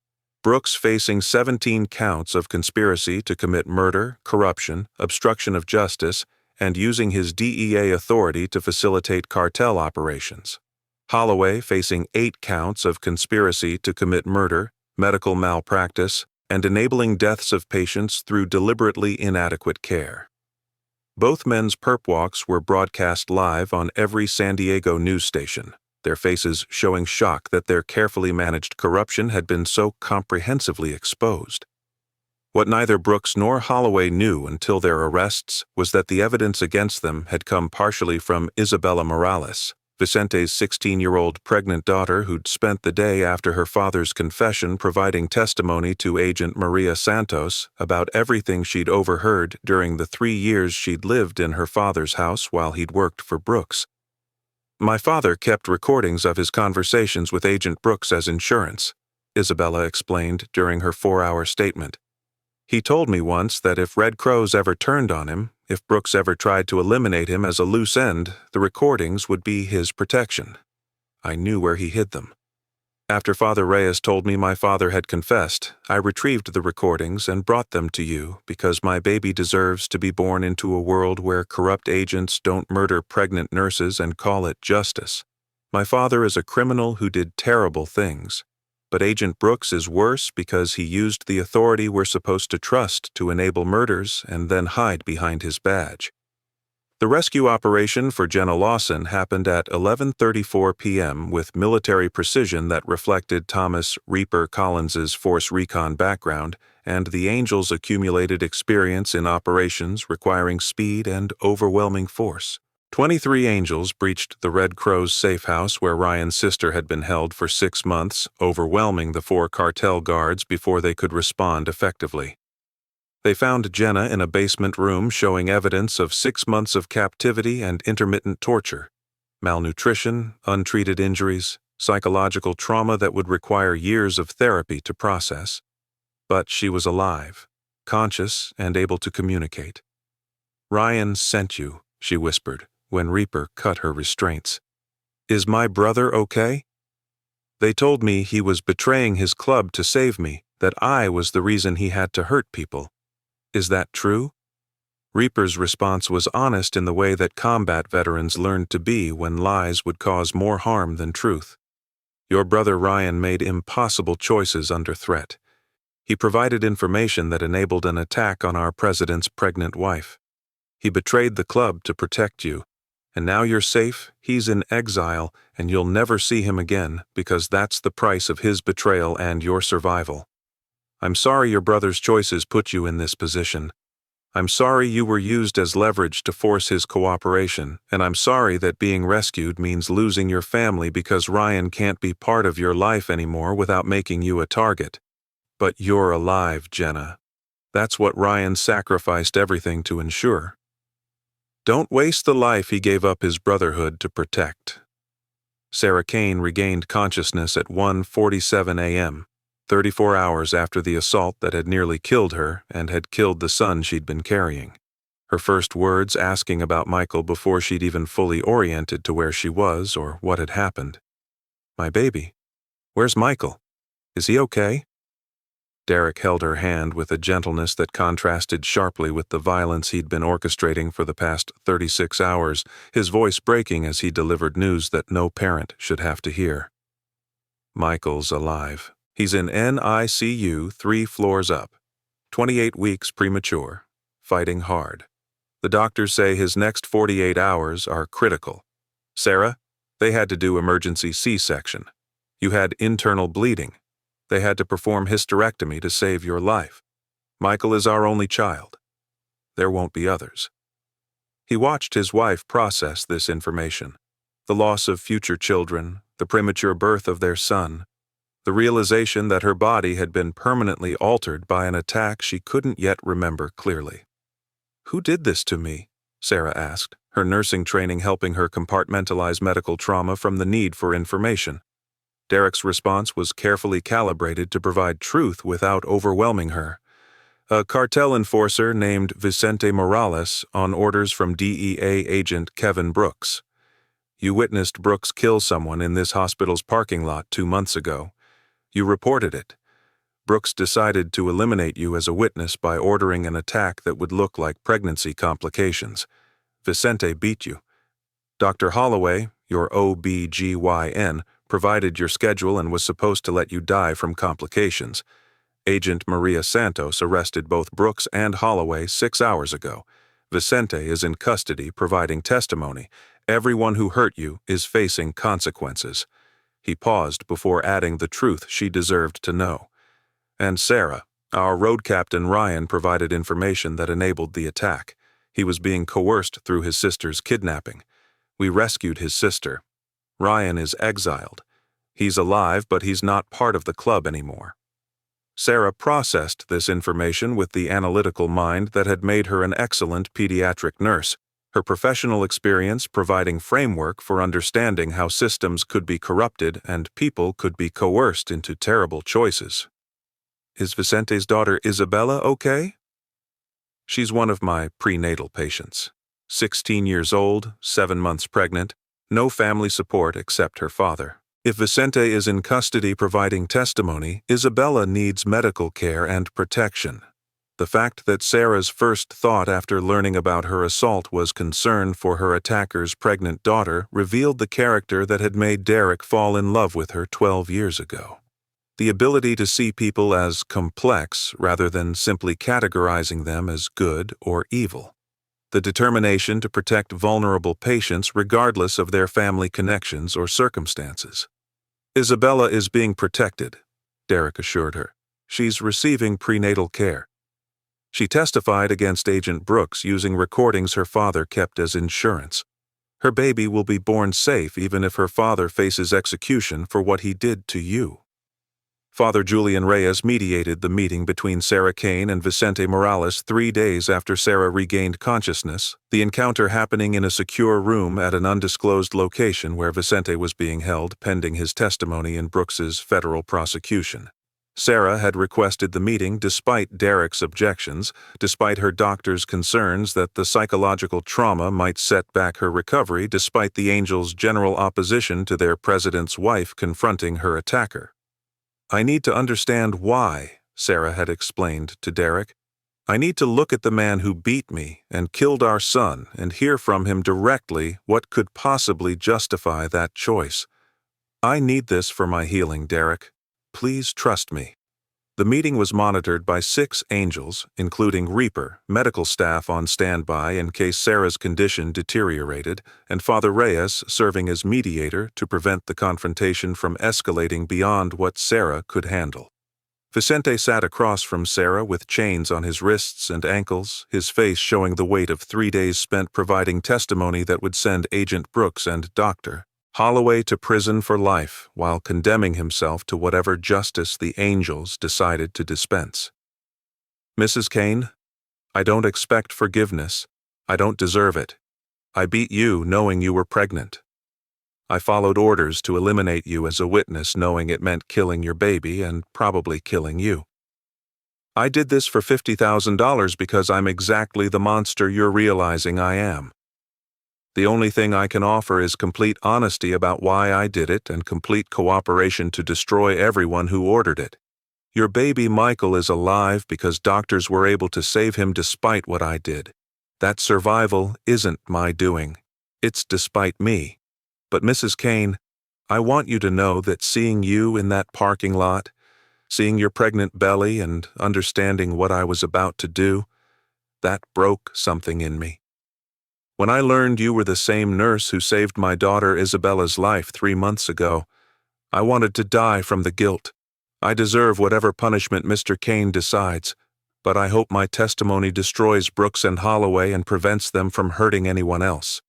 Speaker 1: Brooks facing 17 counts of conspiracy to commit murder, corruption, obstruction of justice, and using his DEA authority to facilitate cartel operations. Holloway facing 8 counts of conspiracy to commit murder, medical malpractice, and enabling deaths of patients through deliberately inadequate care. Both men's perp walks were broadcast live on every San Diego news station, their faces showing shock that their carefully managed corruption had been so comprehensively exposed. What neither Brooks nor Holloway knew until their arrests was that the evidence against them had come partially from Isabella Morales, Vicente's 16-year-old pregnant daughter who'd spent the day after her father's confession providing testimony to Agent Maria Santos about everything she'd overheard during the 3 years she'd lived in her father's house while he'd worked for Brooks. My father kept recordings of his conversations with Agent Brooks as insurance, Isabella explained during her 4-hour statement. He told me once that if Red Crows ever turned on him, if Brooks ever tried to eliminate him as a loose end, the recordings would be his protection. I knew where he hid them. After Father Reyes told me my father had confessed, I retrieved the recordings and brought them to you because my baby deserves to be born into a world where corrupt agents don't murder pregnant nurses and call it justice. My father is a criminal who did terrible things, but Agent Brooks is worse because he used the authority we're supposed to trust to enable murders and then hide behind his badge. The rescue operation for Jenna Lawson happened at 11:34 p.m. with military precision that reflected Thomas Reaper Collins's Force Recon background and the Angels' accumulated experience in operations requiring speed and overwhelming force. 23 Angels breached the Red Crow's safe house where Ryan's sister had been held for 6 months, overwhelming the 4 cartel guards before they could respond effectively. They found Jenna in a basement room showing evidence of 6 months of captivity and intermittent torture, malnutrition, untreated injuries, psychological trauma that would require years of therapy to process. But she was alive, conscious, and able to communicate. "Ryan sent you," she whispered, when Reaper cut her restraints. "Is my brother okay? They told me he was betraying his club to save me, that I was the reason he had to hurt people. Is that true?" Reaper's response was honest in the way that combat veterans learned to be when lies would cause more harm than truth. "Your brother Ryan made impossible choices under threat. He provided information that enabled an attack on our president's pregnant wife. He betrayed the club to protect you. And now you're safe, he's in exile, and you'll never see him again because that's the price of his betrayal and your survival. I'm sorry your brother's choices put you in this position. I'm sorry you were used as leverage to force his cooperation, and I'm sorry that being rescued means losing your family because Ryan can't be part of your life anymore without making you a target. But you're alive, Jenna. That's what Ryan sacrificed everything to ensure. Don't waste the life he gave up his brotherhood to protect." Sarah Kane regained consciousness at 1:47 a.m., 34 hours after the assault that had nearly killed her and had killed the son she'd been carrying. Her first words asking about Michael before she'd even fully oriented to where she was or what had happened. "My baby. Where's Michael? Is he okay?" Derek held her hand with a gentleness that contrasted sharply with the violence he'd been orchestrating for the past 36 hours, his voice breaking as he delivered news that no parent should have to hear. "Michael's alive. He's in NICU 3 floors up. 28 weeks premature. Fighting hard. The doctors say his next 48 hours are critical. Sarah, they had to do emergency C-section. You had internal bleeding. They had to perform hysterectomy to save your life. Michael is our only child. There won't be others." He watched his wife process this information. The loss of future children, the premature birth of their son, the realization that her body had been permanently altered by an attack she couldn't yet remember clearly. "Who did this to me?" Sarah asked, her nursing training helping her compartmentalize medical trauma from the need for information. Derek's response was carefully calibrated to provide truth without overwhelming her. "A cartel enforcer named Vicente Morales on orders from DEA agent Kevin Brooks. You witnessed Brooks kill someone in this hospital's parking lot 2 months ago. You reported it. Brooks decided to eliminate you as a witness by ordering an attack that would look like pregnancy complications. Vicente beat you. Dr. Holloway, your OBGYN, provided your schedule and was supposed to let you die from complications. Agent Maria Santos arrested both Brooks and Holloway 6 hours ago. Vicente is in custody providing testimony. Everyone who hurt you is facing consequences." He paused before adding the truth she deserved to know. "And Sarah, our road captain Ryan provided information that enabled the attack. He was being coerced through his sister's kidnapping. We rescued his sister. Ryan is exiled. He's alive, but he's not part of the club anymore." Sarah processed this information with the analytical mind that had made her an excellent pediatric nurse, her professional experience providing framework for understanding how systems could be corrupted and people could be coerced into terrible choices. "Is Vicente's daughter Isabella okay?" "She's one of my prenatal patients. 16 years old, 7 months pregnant, no family support except her father. If Vicente is in custody providing testimony, Isabella needs medical care and protection." The fact that Sarah's first thought after learning about her assault was concern for her attacker's pregnant daughter revealed the character that had made Derek fall in love with her 12 years ago. The ability to see people as complex rather than simply categorizing them as good or evil. the determination to protect vulnerable patients regardless of their family connections or circumstances. Isabella is being protected, Derek assured her. She's receiving prenatal care. She testified against Agent Brooks using recordings her father kept as insurance. Her baby will be born safe even if her father faces execution for what he did to you. Father Julian Reyes mediated the meeting between Sarah Kane and Vicente Morales 3 days after Sarah regained consciousness, the encounter happening in a secure room at an undisclosed location where Vicente was being held pending his testimony in Brooks's federal prosecution. Sarah had requested the meeting despite Derek's objections, despite her doctor's concerns that the psychological trauma might set back her recovery, despite the Angels' general opposition to their president's wife confronting her attacker. "I need to understand why," Sarah had explained to Derek. "I need to look at the man who beat me and killed our son and hear from him directly what could possibly justify that choice. I need this for my healing, Derek. Please trust me." The meeting was monitored by 6 angels, including Reaper, medical staff on standby in case Sarah's condition deteriorated, and Father Reyes serving as mediator to prevent the confrontation from escalating beyond what Sarah could handle. Vicente sat across from Sarah with chains on his wrists and ankles, his face showing the weight of 3 days spent providing testimony that would send Agent Brooks and Dr. Holloway to prison for life while condemning himself to whatever justice the angels decided to dispense. "Mrs. Kane, I don't expect forgiveness. I don't deserve it. I beat you knowing you were pregnant. I followed orders to eliminate you as a witness knowing it meant killing your baby and probably killing you. I did this for $50,000 because I'm exactly the monster you're realizing I am. The only thing I can offer is complete honesty about why I did it and complete cooperation to destroy everyone who ordered it. Your baby Michael is alive because doctors were able to save him despite what I did. That survival isn't my doing. It's despite me. But Mrs. Kane, I want you to know that seeing you in that parking lot, seeing your pregnant belly and understanding what I was about to do, that broke something in me. When I learned you were the same nurse who saved my daughter Isabella's life 3 months ago, I wanted to die from the guilt. I deserve whatever punishment Mr. Kane decides, but I hope my testimony destroys Brooks and Holloway and prevents them from hurting anyone else."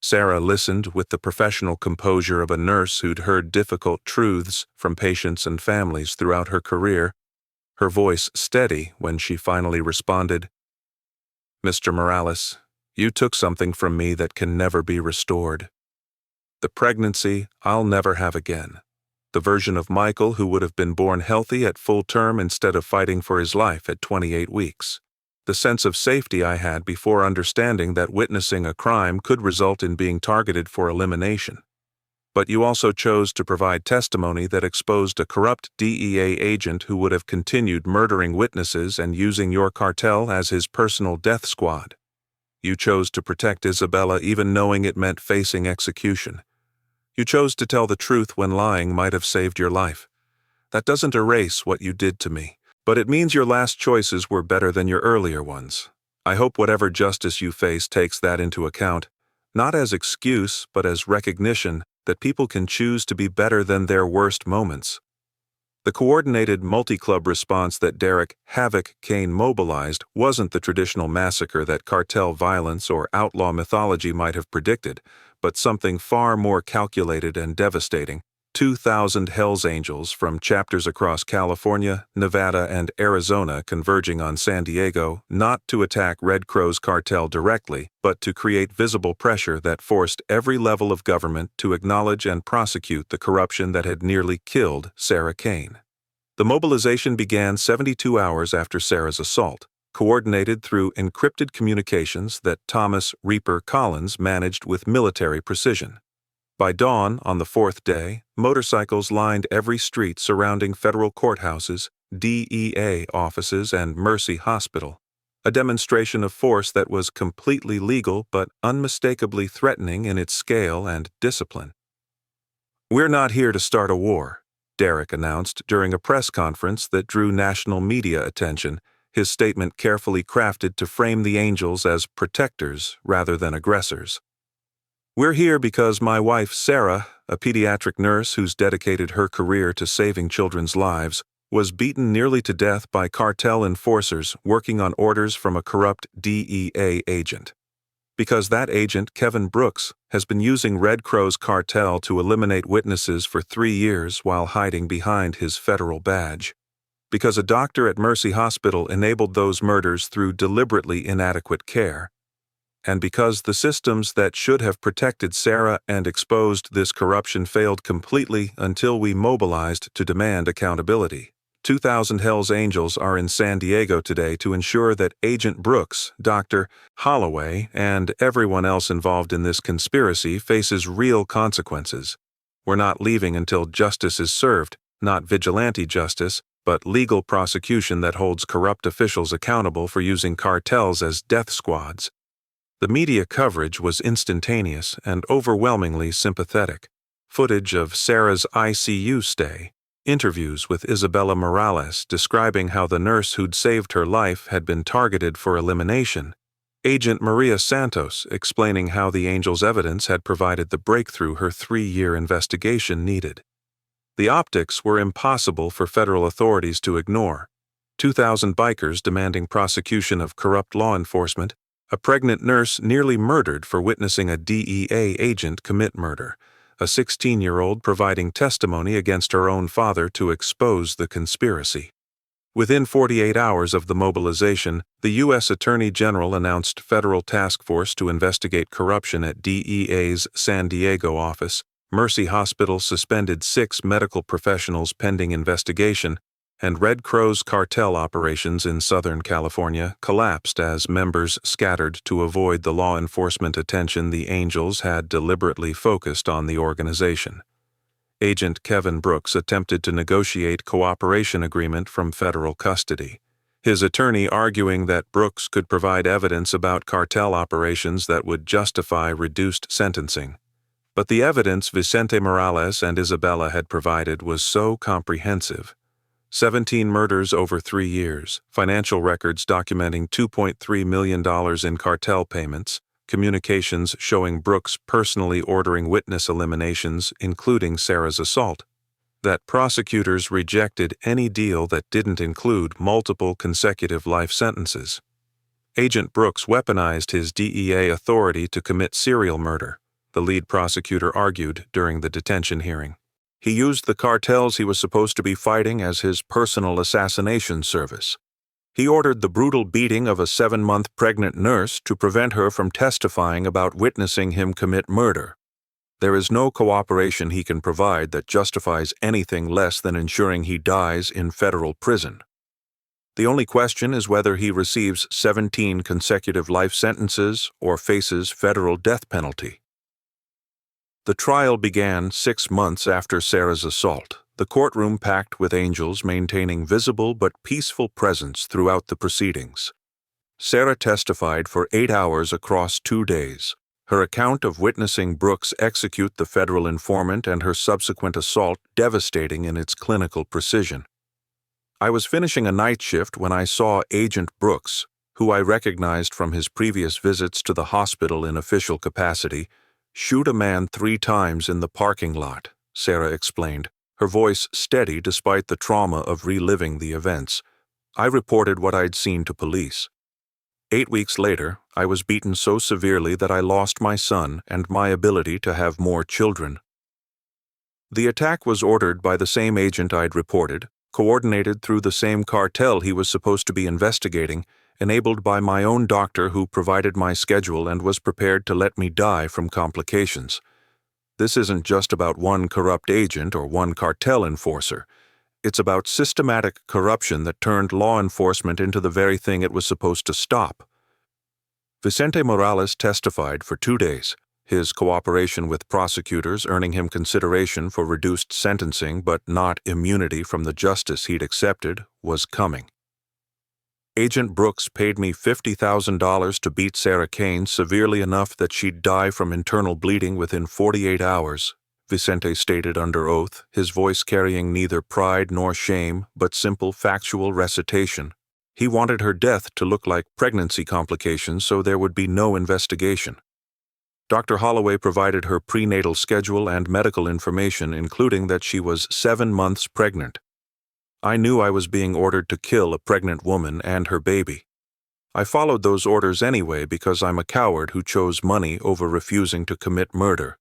Speaker 1: Sarah listened with the professional composure of a nurse who'd heard difficult truths from patients and families throughout her career, her voice steady when she finally responded, "Mr. Morales, you took something from me that can never be restored. The pregnancy I'll never have again. The version of Michael who would have been born healthy at full term instead of fighting for his life at 28 weeks. The sense of safety I had before understanding that witnessing a crime could result in being targeted for elimination. But you also chose to provide testimony that exposed a corrupt DEA agent who would have continued murdering witnesses and using your cartel as his personal death squad. You chose to protect Isabella even knowing it meant facing execution. You chose to tell the truth when lying might have saved your life. That doesn't erase what you did to me, but it means your last choices were better than your earlier ones. I hope whatever justice you face takes that into account, not as excuse but as recognition that people can choose to be better than their worst moments." The coordinated multi-club response that Derek "Havoc" Kane mobilized wasn't the traditional massacre that cartel violence or outlaw mythology might have predicted, but something far more calculated and devastating. 2,000 Hells Angels from chapters across California, Nevada, and Arizona converging on San Diego, not to attack Red Crow's cartel directly, but to create visible pressure that forced every level of government to acknowledge and prosecute the corruption that had nearly killed Sarah Kane. The mobilization began 72 hours after Sarah's assault, coordinated through encrypted communications that Thomas Reaper Collins managed with military precision. By dawn on the 4th day, motorcycles lined every street surrounding federal courthouses, DEA offices, and Mercy Hospital, a demonstration of force that was completely legal but unmistakably threatening in its scale and discipline. "We're not here to start a war," Derek announced during a press conference that drew national media attention, his statement carefully crafted to frame the angels as protectors rather than aggressors. "We're here because my wife, Sarah, a pediatric nurse who's dedicated her career to saving children's lives, was beaten nearly to death by cartel enforcers working on orders from a corrupt DEA agent. Because that agent, Kevin Brooks, has been using Red Crow's cartel to eliminate witnesses for 3 years while hiding behind his federal badge. Because a doctor at Mercy Hospital enabled those murders through deliberately inadequate care. And because the systems that should have protected Sarah and exposed this corruption failed completely until we mobilized to demand accountability. 2,000 Hells Angels are in San Diego today to ensure that Agent Brooks, Dr. Holloway, and everyone else involved in this conspiracy faces real consequences. We're not leaving until justice is served, not vigilante justice, but legal prosecution that holds corrupt officials accountable for using cartels as death squads." The media coverage was instantaneous and overwhelmingly sympathetic. Footage of Sarah's ICU stay, interviews with Isabella Morales describing how the nurse who'd saved her life had been targeted for elimination, Agent Maria Santos explaining how the angels' evidence had provided the breakthrough her 3-year investigation needed. The optics were impossible for federal authorities to ignore. 2,000 bikers demanding prosecution of corrupt law enforcement, a pregnant nurse nearly murdered for witnessing a DEA agent commit murder, a 16-year-old providing testimony against her own father to expose the conspiracy. Within 48 hours of the mobilization, the U.S. Attorney General announced federal task force to investigate corruption at DEA's San Diego office. Mercy Hospital suspended 6 medical professionals pending investigation, and Red Crow's cartel operations in Southern California collapsed as members scattered to avoid the law enforcement attention the angels had deliberately focused on the organization. Agent Kevin Brooks attempted to negotiate cooperation agreement from federal custody, his attorney arguing that Brooks could provide evidence about cartel operations that would justify reduced sentencing. But the evidence Vicente Morales and Isabella had provided was so comprehensive. 17 murders over 3 years, financial records documenting $2.3 million in cartel payments, communications showing Brooks personally ordering witness eliminations, including Sarah's assault, that prosecutors rejected any deal that didn't include multiple consecutive life sentences. Agent Brooks weaponized his DEA authority to commit serial murder, the lead prosecutor argued during the detention hearing. He used the cartels he was supposed to be fighting as his personal assassination service. He ordered the brutal beating of a 7-month pregnant nurse to prevent her from testifying about witnessing him commit murder. There is no cooperation he can provide that justifies anything less than ensuring he dies in federal prison. The only question is whether he receives 17 consecutive life sentences or faces federal death penalty. The trial began 6 months after Sarah's assault, the courtroom packed with angels maintaining visible but peaceful presence throughout the proceedings. Sarah testified for 8 hours across 2 days, her account of witnessing Brooks execute the federal informant and her subsequent assault devastating in its clinical precision. "I was finishing a night shift when I saw Agent Brooks, who I recognized from his previous visits to the hospital in official capacity, shoot a man 3 times in the parking lot," Sarah explained, her voice steady despite the trauma of reliving the events. "I reported what I'd seen to police. 8 weeks later, I was beaten so severely that I lost my son and my ability to have more children." The attack was ordered by the same agent I'd reported, coordinated through the same cartel he was supposed to be investigating, enabled by my own doctor who provided my schedule and was prepared to let me die from complications. This isn't just about one corrupt agent or one cartel enforcer. It's about systematic corruption that turned law enforcement into the very thing it was supposed to stop. Vicente Morales testified for 2 days, his cooperation with prosecutors earning him consideration for reduced sentencing but not immunity from the justice he'd accepted was coming. "Agent Brooks paid me $50,000 to beat Sarah Kane severely enough that she'd die from internal bleeding within 48 hours, Vicente stated under oath, his voice carrying neither pride nor shame but simple factual recitation. He wanted her death to look like pregnancy complications so there would be no investigation. Dr. Holloway provided her prenatal schedule and medical information, including that she was 7 months pregnant. I knew I was being ordered to kill a pregnant woman and her baby. I followed those orders anyway because I'm a coward who chose money over refusing to commit murder.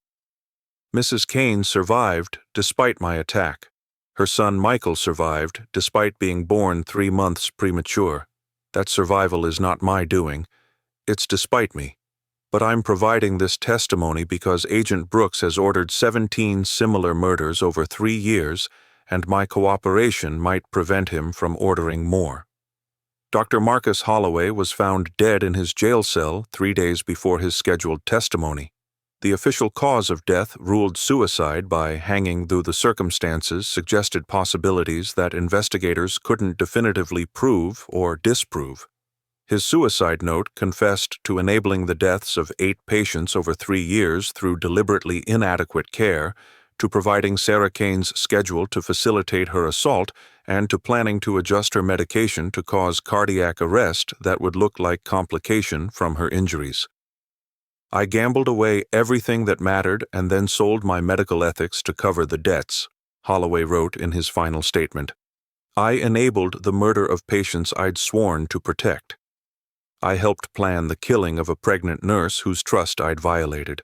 Speaker 1: Mrs. Kane survived despite my attack. Her son Michael survived despite being born 3 months premature. That survival is not my doing. It's despite me. But I'm providing this testimony because Agent Brooks has ordered 17 similar murders over 3 years, and my cooperation might prevent him from ordering more. Dr. Marcus Holloway was found dead in his jail cell 3 days before his scheduled testimony. The official cause of death, ruled suicide by hanging, though the circumstances suggested possibilities that investigators couldn't definitively prove or disprove. His suicide note confessed to enabling the deaths of 8 patients over 3 years through deliberately inadequate care, to providing Sarah Kane's schedule to facilitate her assault, and to planning to adjust her medication to cause cardiac arrest that would look like complication from her injuries. I gambled away everything that mattered and then sold my medical ethics to cover the debts, Holloway wrote in his final statement. I enabled the murder of patients I'd sworn to protect. I helped plan the killing of a pregnant nurse whose trust I'd violated.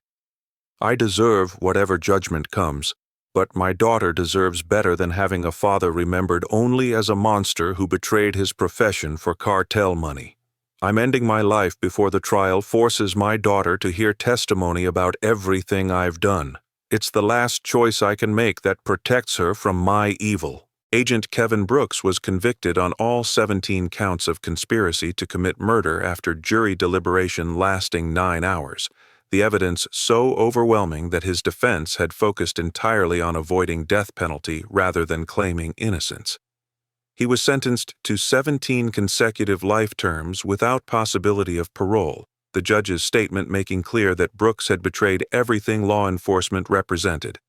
Speaker 1: I deserve whatever judgment comes, but my daughter deserves better than having a father remembered only as a monster who betrayed his profession for cartel money. I'm ending my life before the trial forces my daughter to hear testimony about everything I've done. It's the last choice I can make that protects her from my evil. Agent Kevin Brooks was convicted on all 17 counts of conspiracy to commit murder after jury deliberation lasting 9 hours, the evidence so overwhelming that his defense had focused entirely on avoiding death penalty rather than claiming innocence. He was sentenced to 17 consecutive life terms without possibility of parole, the judge's statement making clear that Brooks had betrayed everything law enforcement represented.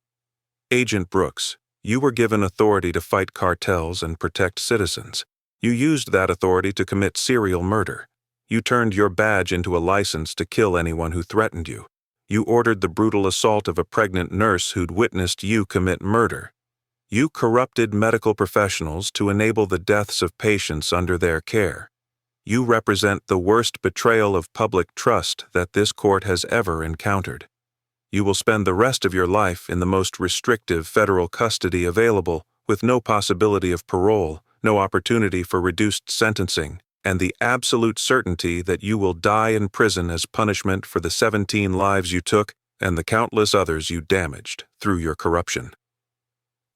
Speaker 1: Agent Brooks, you were given authority to fight cartels and protect citizens. You used that authority to commit serial murder. You turned your badge into a license to kill anyone who threatened you. You ordered the brutal assault of a pregnant nurse who'd witnessed you commit murder. You corrupted medical professionals to enable the deaths of patients under their care. You represent the worst betrayal of public trust that this court has ever encountered. You will spend the rest of your life in the most restrictive federal custody available, with no possibility of parole, no opportunity for reduced sentencing, and the absolute certainty that you will die in prison as punishment for the 17 lives you took and the countless others you damaged through your corruption.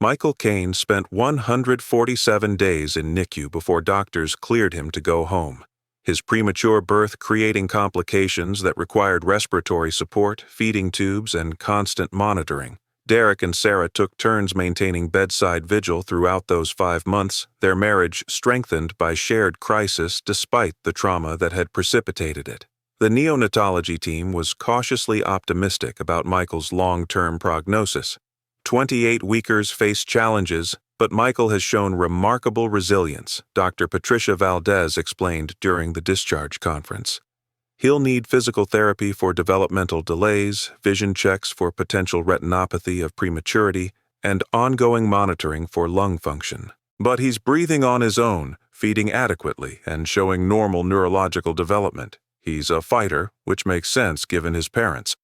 Speaker 1: Michael Kane spent 147 days in NICU before doctors cleared him to go home. His premature birth creating complications that required respiratory support, feeding tubes, and constant monitoring. Derek and Sarah took turns maintaining bedside vigil throughout those 5 months, their marriage strengthened by shared crisis despite the trauma that had precipitated it. The neonatology team was cautiously optimistic about Michael's long-term prognosis. 28 weekers face challenges, but Michael has shown remarkable resilience, Dr. Patricia Valdez explained during the discharge conference. He'll need physical therapy for developmental delays, vision checks for potential retinopathy of prematurity, and ongoing monitoring for lung function. But he's breathing on his own, feeding adequately, and showing normal neurological development. He's a fighter, which makes sense given his parents.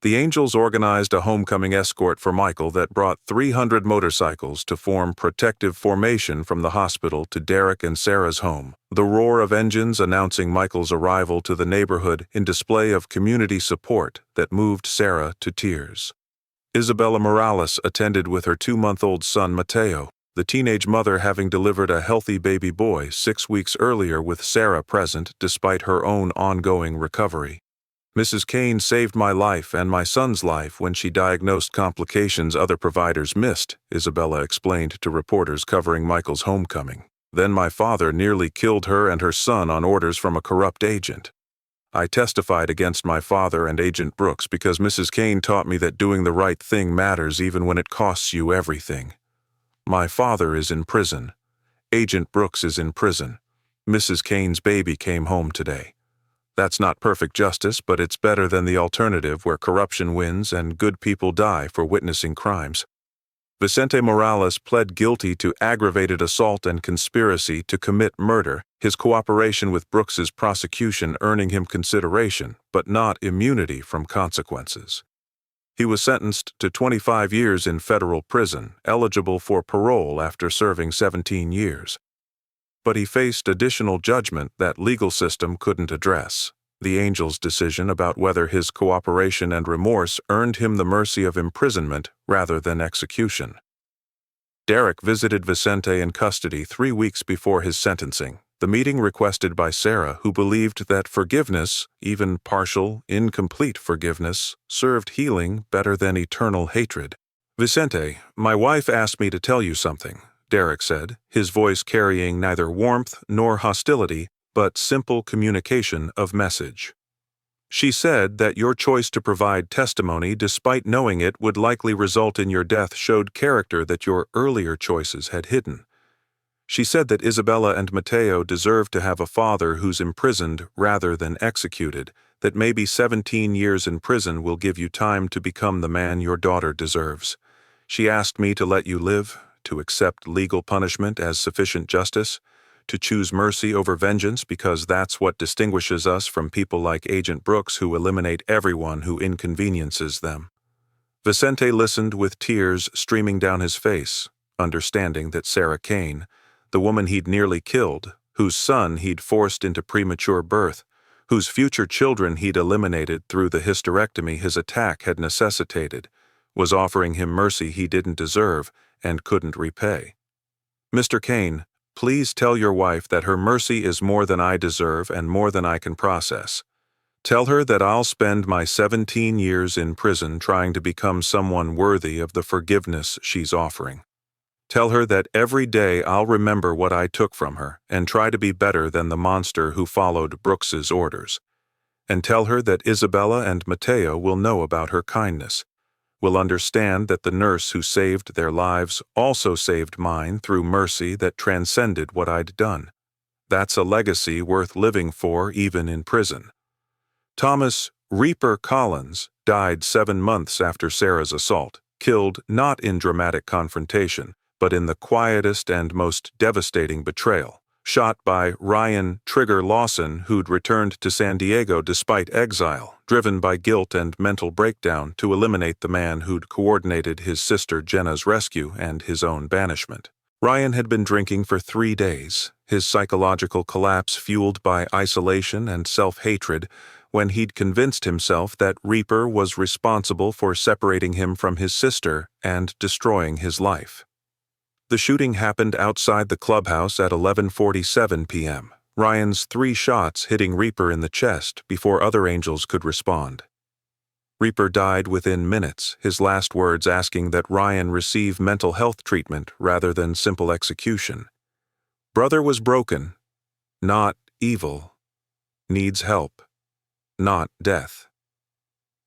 Speaker 1: The Angels organized a homecoming escort for Michael that brought 300 motorcycles to form protective formation from the hospital to Derek and Sarah's home, the roar of engines announcing Michael's arrival to the neighborhood in display of community support that moved Sarah to tears. Isabella Morales attended with her 2-month-old son Mateo, the teenage mother having delivered a healthy baby boy 6 weeks earlier with Sarah present despite her own ongoing recovery. Mrs. Kane saved my life and my son's life when she diagnosed complications other providers missed, Isabella explained to reporters covering Michael's homecoming. Then my father nearly killed her and her son on orders from a corrupt agent. I testified against my father and Agent Brooks because Mrs. Kane taught me that doing the right thing matters even when it costs you everything. My father is in prison. Agent Brooks is in prison. Mrs. Kane's baby came home today. That's not perfect justice, but it's better than the alternative where corruption wins and good people die for witnessing crimes. Vicente Morales pled guilty to aggravated assault and conspiracy to commit murder, his cooperation with Brooks's prosecution earning him consideration, but not immunity from consequences. He was sentenced to 25 years in federal prison, eligible for parole after serving 17 years. But he faced additional judgment that legal system couldn't address. The Angel's decision about whether his cooperation and remorse earned him the mercy of imprisonment rather than execution. Derek visited Vicente in custody 3 weeks before his sentencing, the meeting requested by Sarah, who believed that forgiveness, even partial, incomplete forgiveness, served healing better than eternal hatred. "Vicente, my wife asked me to tell you something," Derek said, his voice carrying neither warmth nor hostility, but simple communication of message. "She said that your choice to provide testimony despite knowing it would likely result in your death showed character that your earlier choices had hidden. She said that Isabella and Mateo deserve to have a father who's imprisoned rather than executed, that maybe 17 years in prison will give you time to become the man your daughter deserves. She asked me to let you live, to accept legal punishment as sufficient justice, to choose mercy over vengeance because that's what distinguishes us from people like Agent Brooks who eliminate everyone who inconveniences them." Vicente listened with tears streaming down his face, understanding that Sarah Kane, the woman he'd nearly killed, whose son he'd forced into premature birth, whose future children he'd eliminated through the hysterectomy his attack had necessitated, was offering him mercy he didn't deserve and couldn't repay. "Mr. Kane, please tell your wife that her mercy is more than I deserve and more than I can process. Tell her that I'll spend my 17 years in prison trying to become someone worthy of the forgiveness she's offering. Tell her that every day I'll remember what I took from her and try to be better than the monster who followed Brooks's orders. And tell her that Isabella and Mateo will know about her kindness, will understand that the nurse who saved their lives also saved mine through mercy that transcended what I'd done. That's a legacy worth living for even in prison." Thomas "Reaper" Collins died 7 months after Sarah's assault, killed not in dramatic confrontation, but in the quietest and most devastating betrayal, shot by Ryan "Trigger" Lawson, who'd returned to San Diego despite exile, driven by guilt and mental breakdown to eliminate the man who'd coordinated his sister Jenna's rescue and his own banishment. Ryan had been drinking for 3 days, his psychological collapse fueled by isolation and self-hatred, when he'd convinced himself that Reaper was responsible for separating him from his sister and destroying his life. The shooting happened outside the clubhouse at 11:47 p.m., Ryan's 3 shots hitting Reaper in the chest before other angels could respond. Reaper died within minutes, his last words asking that Ryan receive mental health treatment rather than simple execution. Brother was broken, not evil, needs help, not death.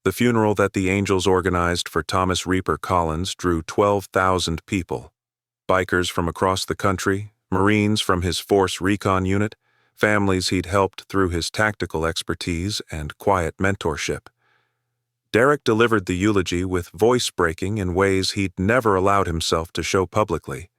Speaker 1: The funeral that the angels organized for Thomas Reaper Collins drew 12,000 people. Bikers from across the country, Marines from his Force Recon Unit, families he'd helped through his tactical expertise and quiet mentorship. Derek delivered the eulogy with voice breaking in ways he'd never allowed himself to show publicly.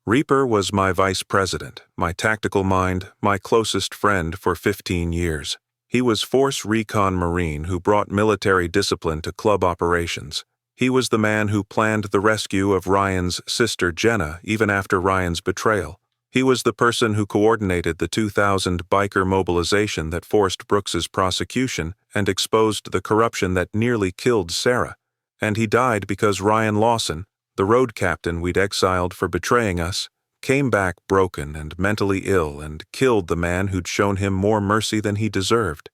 Speaker 1: "Reaper was my vice president, my tactical mind, my closest friend for 15 years. He was Force Recon Marine who brought military discipline to club operations. He was the man who planned the rescue of Ryan's sister Jenna even after Ryan's betrayal. He was the person who coordinated the 2000 biker mobilization that forced Brooks's prosecution and exposed the corruption that nearly killed Sarah. And he died because Ryan Lawson, the road captain we'd exiled for betraying us, came back broken and mentally ill and killed the man who'd shown him more mercy than he deserved.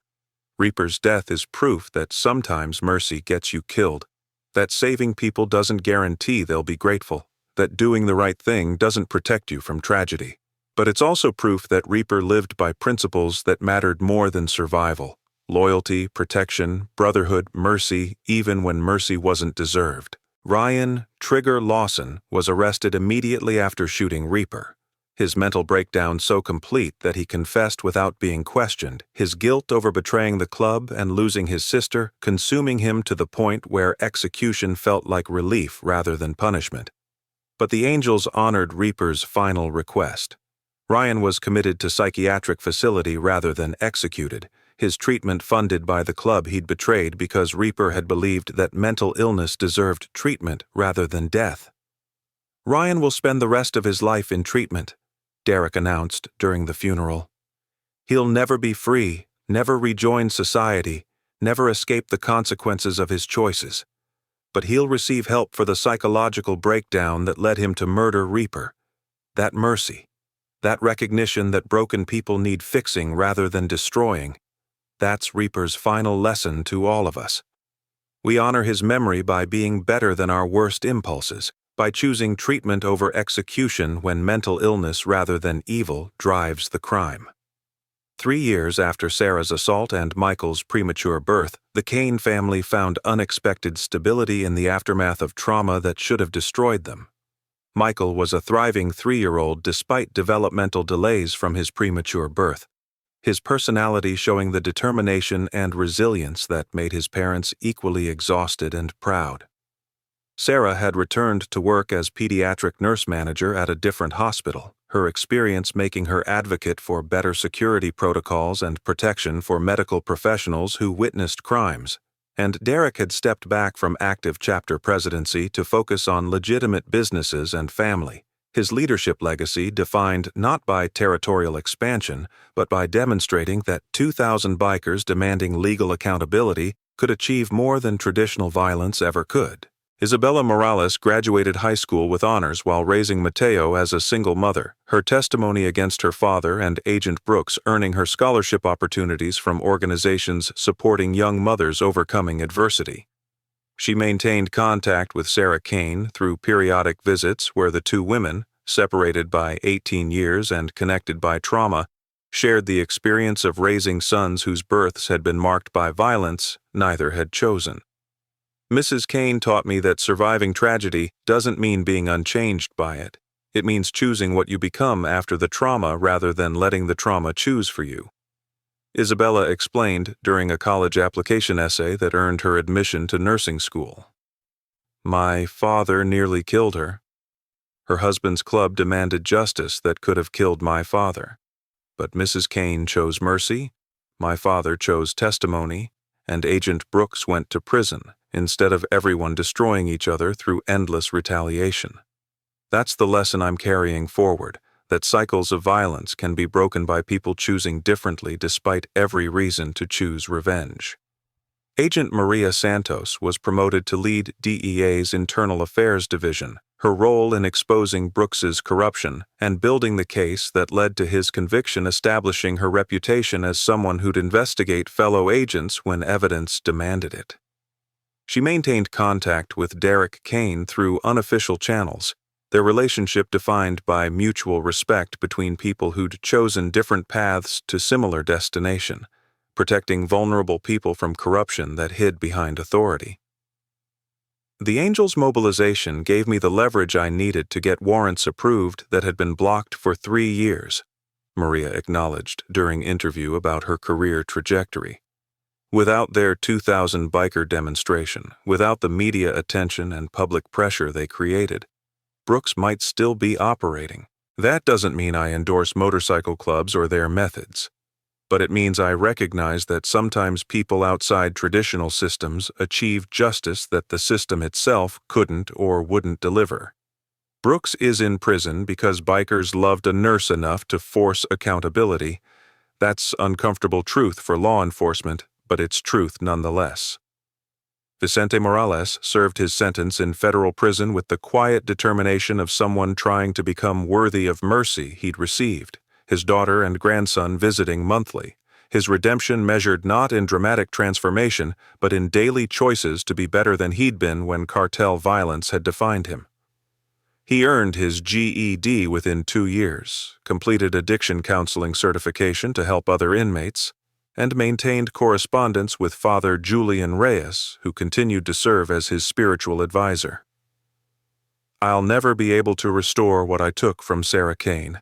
Speaker 1: Reaper's death is proof that sometimes mercy gets you killed, that saving people doesn't guarantee they'll be grateful, that doing the right thing doesn't protect you from tragedy. But it's also proof that Reaper lived by principles that mattered more than survival: loyalty, protection, brotherhood, mercy, even when mercy wasn't deserved. Ryan "Trigger" Lawson was arrested immediately after shooting Reaper. his mental breakdown so complete that he confessed without being questioned, his guilt over betraying the club and losing his sister consuming him to the point where execution felt like relief rather than punishment. But the angels honored Reaper's final request. Ryan was committed to psychiatric facility rather than executed, his treatment funded by the club he'd betrayed because Reaper had believed that mental illness deserved treatment rather than death. Ryan will spend the rest of his life in treatment, Derek announced during the funeral. He'll never be free, never rejoin society, never escape the consequences of his choices. But he'll receive help for the psychological breakdown that led him to murder Reaper. That mercy, that recognition that broken people need fixing rather than destroying, that's Reaper's final lesson to all of us. We honor his memory by being better than our worst impulses, by choosing treatment over execution when mental illness rather than evil drives the crime. 3 years after Sarah's assault and Michael's premature birth, the Kane family found unexpected stability in the aftermath of trauma that should have destroyed them. Michael was a thriving 3-year-old despite developmental delays from his premature birth, his personality showing the determination and resilience that made his parents equally exhausted and proud. Sarah had returned to work as pediatric nurse manager at a different hospital, her experience making her advocate for better security protocols and protection for medical professionals who witnessed crimes. And Derek had stepped back from active chapter presidency to focus on legitimate businesses and family, his leadership legacy defined not by territorial expansion, but by demonstrating that 2,000 bikers demanding legal accountability could achieve more than traditional violence ever could. Isabella Morales graduated high school with honors while raising Mateo as a single mother, her testimony against her father and Agent Brooks earning her scholarship opportunities from organizations supporting young mothers overcoming adversity. She maintained contact with Sarah Kane through periodic visits where the two women, separated by 18 years and connected by trauma, shared the experience of raising sons whose births had been marked by violence neither had chosen. Mrs. Kane taught me that surviving tragedy doesn't mean being unchanged by it. It means choosing what you become after the trauma rather than letting the trauma choose for you. Isabella explained during a college application essay that earned her admission to nursing school. My father nearly killed her. Her husband's club demanded justice that could have killed my father. But Mrs. Kane chose mercy, my father chose testimony, and Agent Brooks went to prison instead of everyone destroying each other through endless retaliation. That's the lesson I'm carrying forward, that cycles of violence can be broken by people choosing differently despite every reason to choose revenge. Agent Maria Santos was promoted to lead DEA's Internal Affairs Division, her role in exposing Brooks's corruption and building the case that led to his conviction establishing her reputation as someone who'd investigate fellow agents when evidence demanded it. She maintained contact with Derek Kane through unofficial channels, their relationship defined by mutual respect between people who'd chosen different paths to similar destination, protecting vulnerable people from corruption that hid behind authority. The Angels' mobilization gave me the leverage I needed to get warrants approved that had been blocked for 3 years, Maria acknowledged during interview about her career trajectory. Without their 2,000 biker demonstration, without the media attention and public pressure they created, Brooks might still be operating. That doesn't mean I endorse motorcycle clubs or their methods. But it means I recognize that sometimes people outside traditional systems achieve justice that the system itself couldn't or wouldn't deliver. Brooks is in prison because bikers loved a nurse enough to force accountability. That's uncomfortable truth for law enforcement, but it's truth nonetheless. Vicente Morales served his sentence in federal prison with the quiet determination of someone trying to become worthy of mercy he'd received, his daughter and grandson visiting monthly, his redemption measured not in dramatic transformation, but in daily choices to be better than he'd been when cartel violence had defined him. He earned his GED within 2 years, completed addiction counseling certification to help other inmates, and maintained correspondence with Father Julian Reyes, who continued to serve as his spiritual advisor. I'll never be able to restore what I took from Sarah Kane,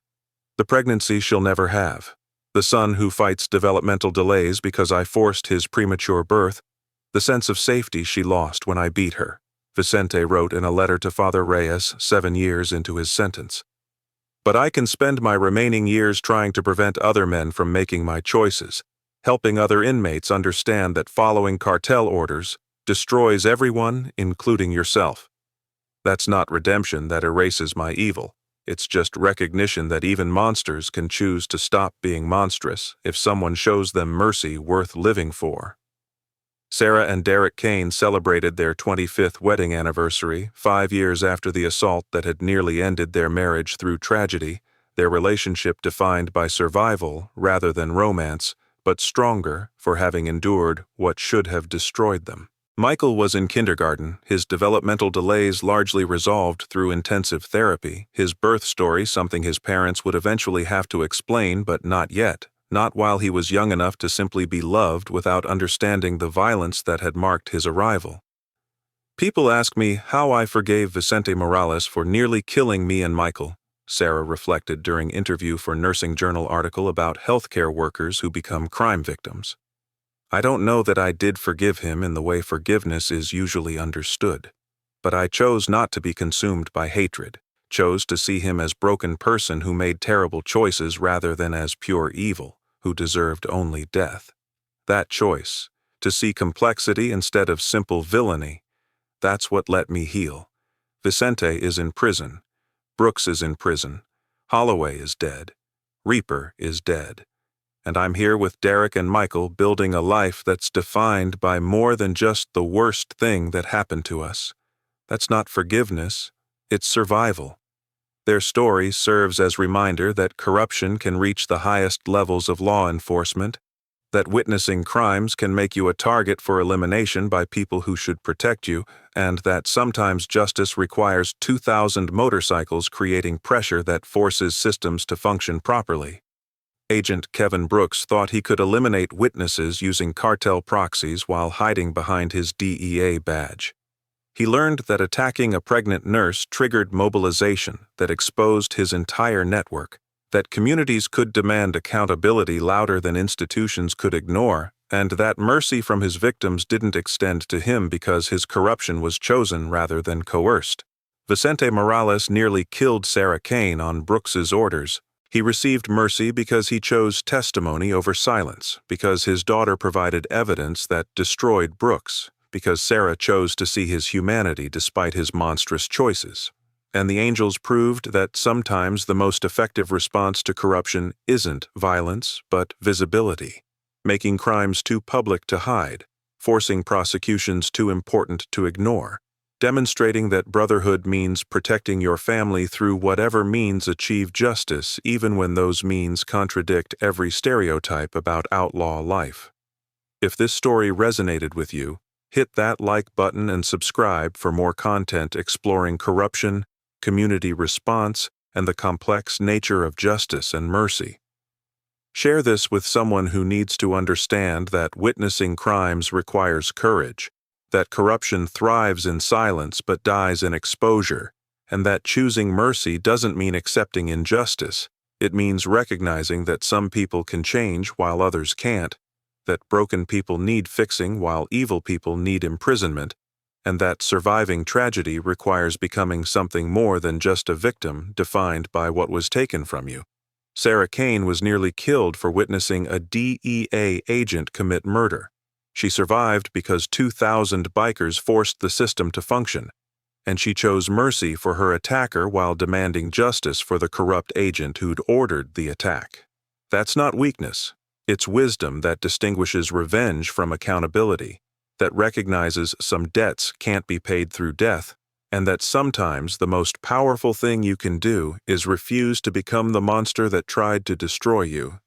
Speaker 1: The pregnancy she'll never have. The son who fights developmental delays because I forced his premature birth. The sense of safety she lost when I beat her, Vicente wrote in a letter to Father Reyes 7 years into his sentence. But I can spend my remaining years trying to prevent other men from making my choices, helping other inmates understand that following cartel orders destroys everyone, including yourself. That's not redemption that erases my evil. It's just recognition that even monsters can choose to stop being monstrous if someone shows them mercy worth living for. Sarah and Derek Kane celebrated their 25th wedding anniversary 5 years after the assault that had nearly ended their marriage through tragedy, their relationship defined by survival rather than romance, but stronger for having endured what should have destroyed them. Michael was in kindergarten, his developmental delays largely resolved through intensive therapy, his birth story something his parents would eventually have to explain but not yet, not while he was young enough to simply be loved without understanding the violence that had marked his arrival. People ask me how I forgave Vicente Morales for nearly killing me and Michael, Sarah reflected during interview for Nursing Journal article about healthcare workers who become crime victims. I don't know that I did forgive him in the way forgiveness is usually understood, but I chose not to be consumed by hatred, chose to see him as broken person who made terrible choices rather than as pure evil, who deserved only death. That choice, to see complexity instead of simple villainy, that's what let me heal. Vicente is in prison. Brooks is in prison. Holloway is dead. Reaper is dead. And I'm here with Derek and Michael building a life that's defined by more than just the worst thing that happened to us. That's not forgiveness, it's survival. Their story serves as reminder that corruption can reach the highest levels of law enforcement, that witnessing crimes can make you a target for elimination by people who should protect you, and that sometimes justice requires 2,000 motorcycles creating pressure that forces systems to function properly. Agent Kevin Brooks thought he could eliminate witnesses using cartel proxies while hiding behind his DEA badge. He learned that attacking a pregnant nurse triggered mobilization that exposed his entire network, that communities could demand accountability louder than institutions could ignore, and that mercy from his victims didn't extend to him because his corruption was chosen rather than coerced. Vicente Morales nearly killed Sarah Kane on Brooks's orders. He received mercy because he chose testimony over silence, because his daughter provided evidence that destroyed Brooks, because Sarah chose to see his humanity despite his monstrous choices. And the angels proved that sometimes the most effective response to corruption isn't violence, but visibility, making crimes too public to hide, forcing prosecutions too important to ignore, demonstrating that brotherhood means protecting your family through whatever means achieve justice even when those means contradict every stereotype about outlaw life. If this story resonated with you, hit that like button and subscribe for more content exploring corruption, community response, and the complex nature of justice and mercy. Share this with someone who needs to understand that witnessing crimes requires courage, that corruption thrives in silence but dies in exposure, and that choosing mercy doesn't mean accepting injustice. It means recognizing that some people can change while others can't, that broken people need fixing while evil people need imprisonment, and that surviving tragedy requires becoming something more than just a victim defined by what was taken from you. Sarah Kane was nearly killed for witnessing a DEA agent commit murder. She survived because 2,000 bikers forced the system to function, and she chose mercy for her attacker while demanding justice for the corrupt agent who'd ordered the attack. That's not weakness. It's wisdom that distinguishes revenge from accountability, that recognizes some debts can't be paid through death, and that sometimes the most powerful thing you can do is refuse to become the monster that tried to destroy you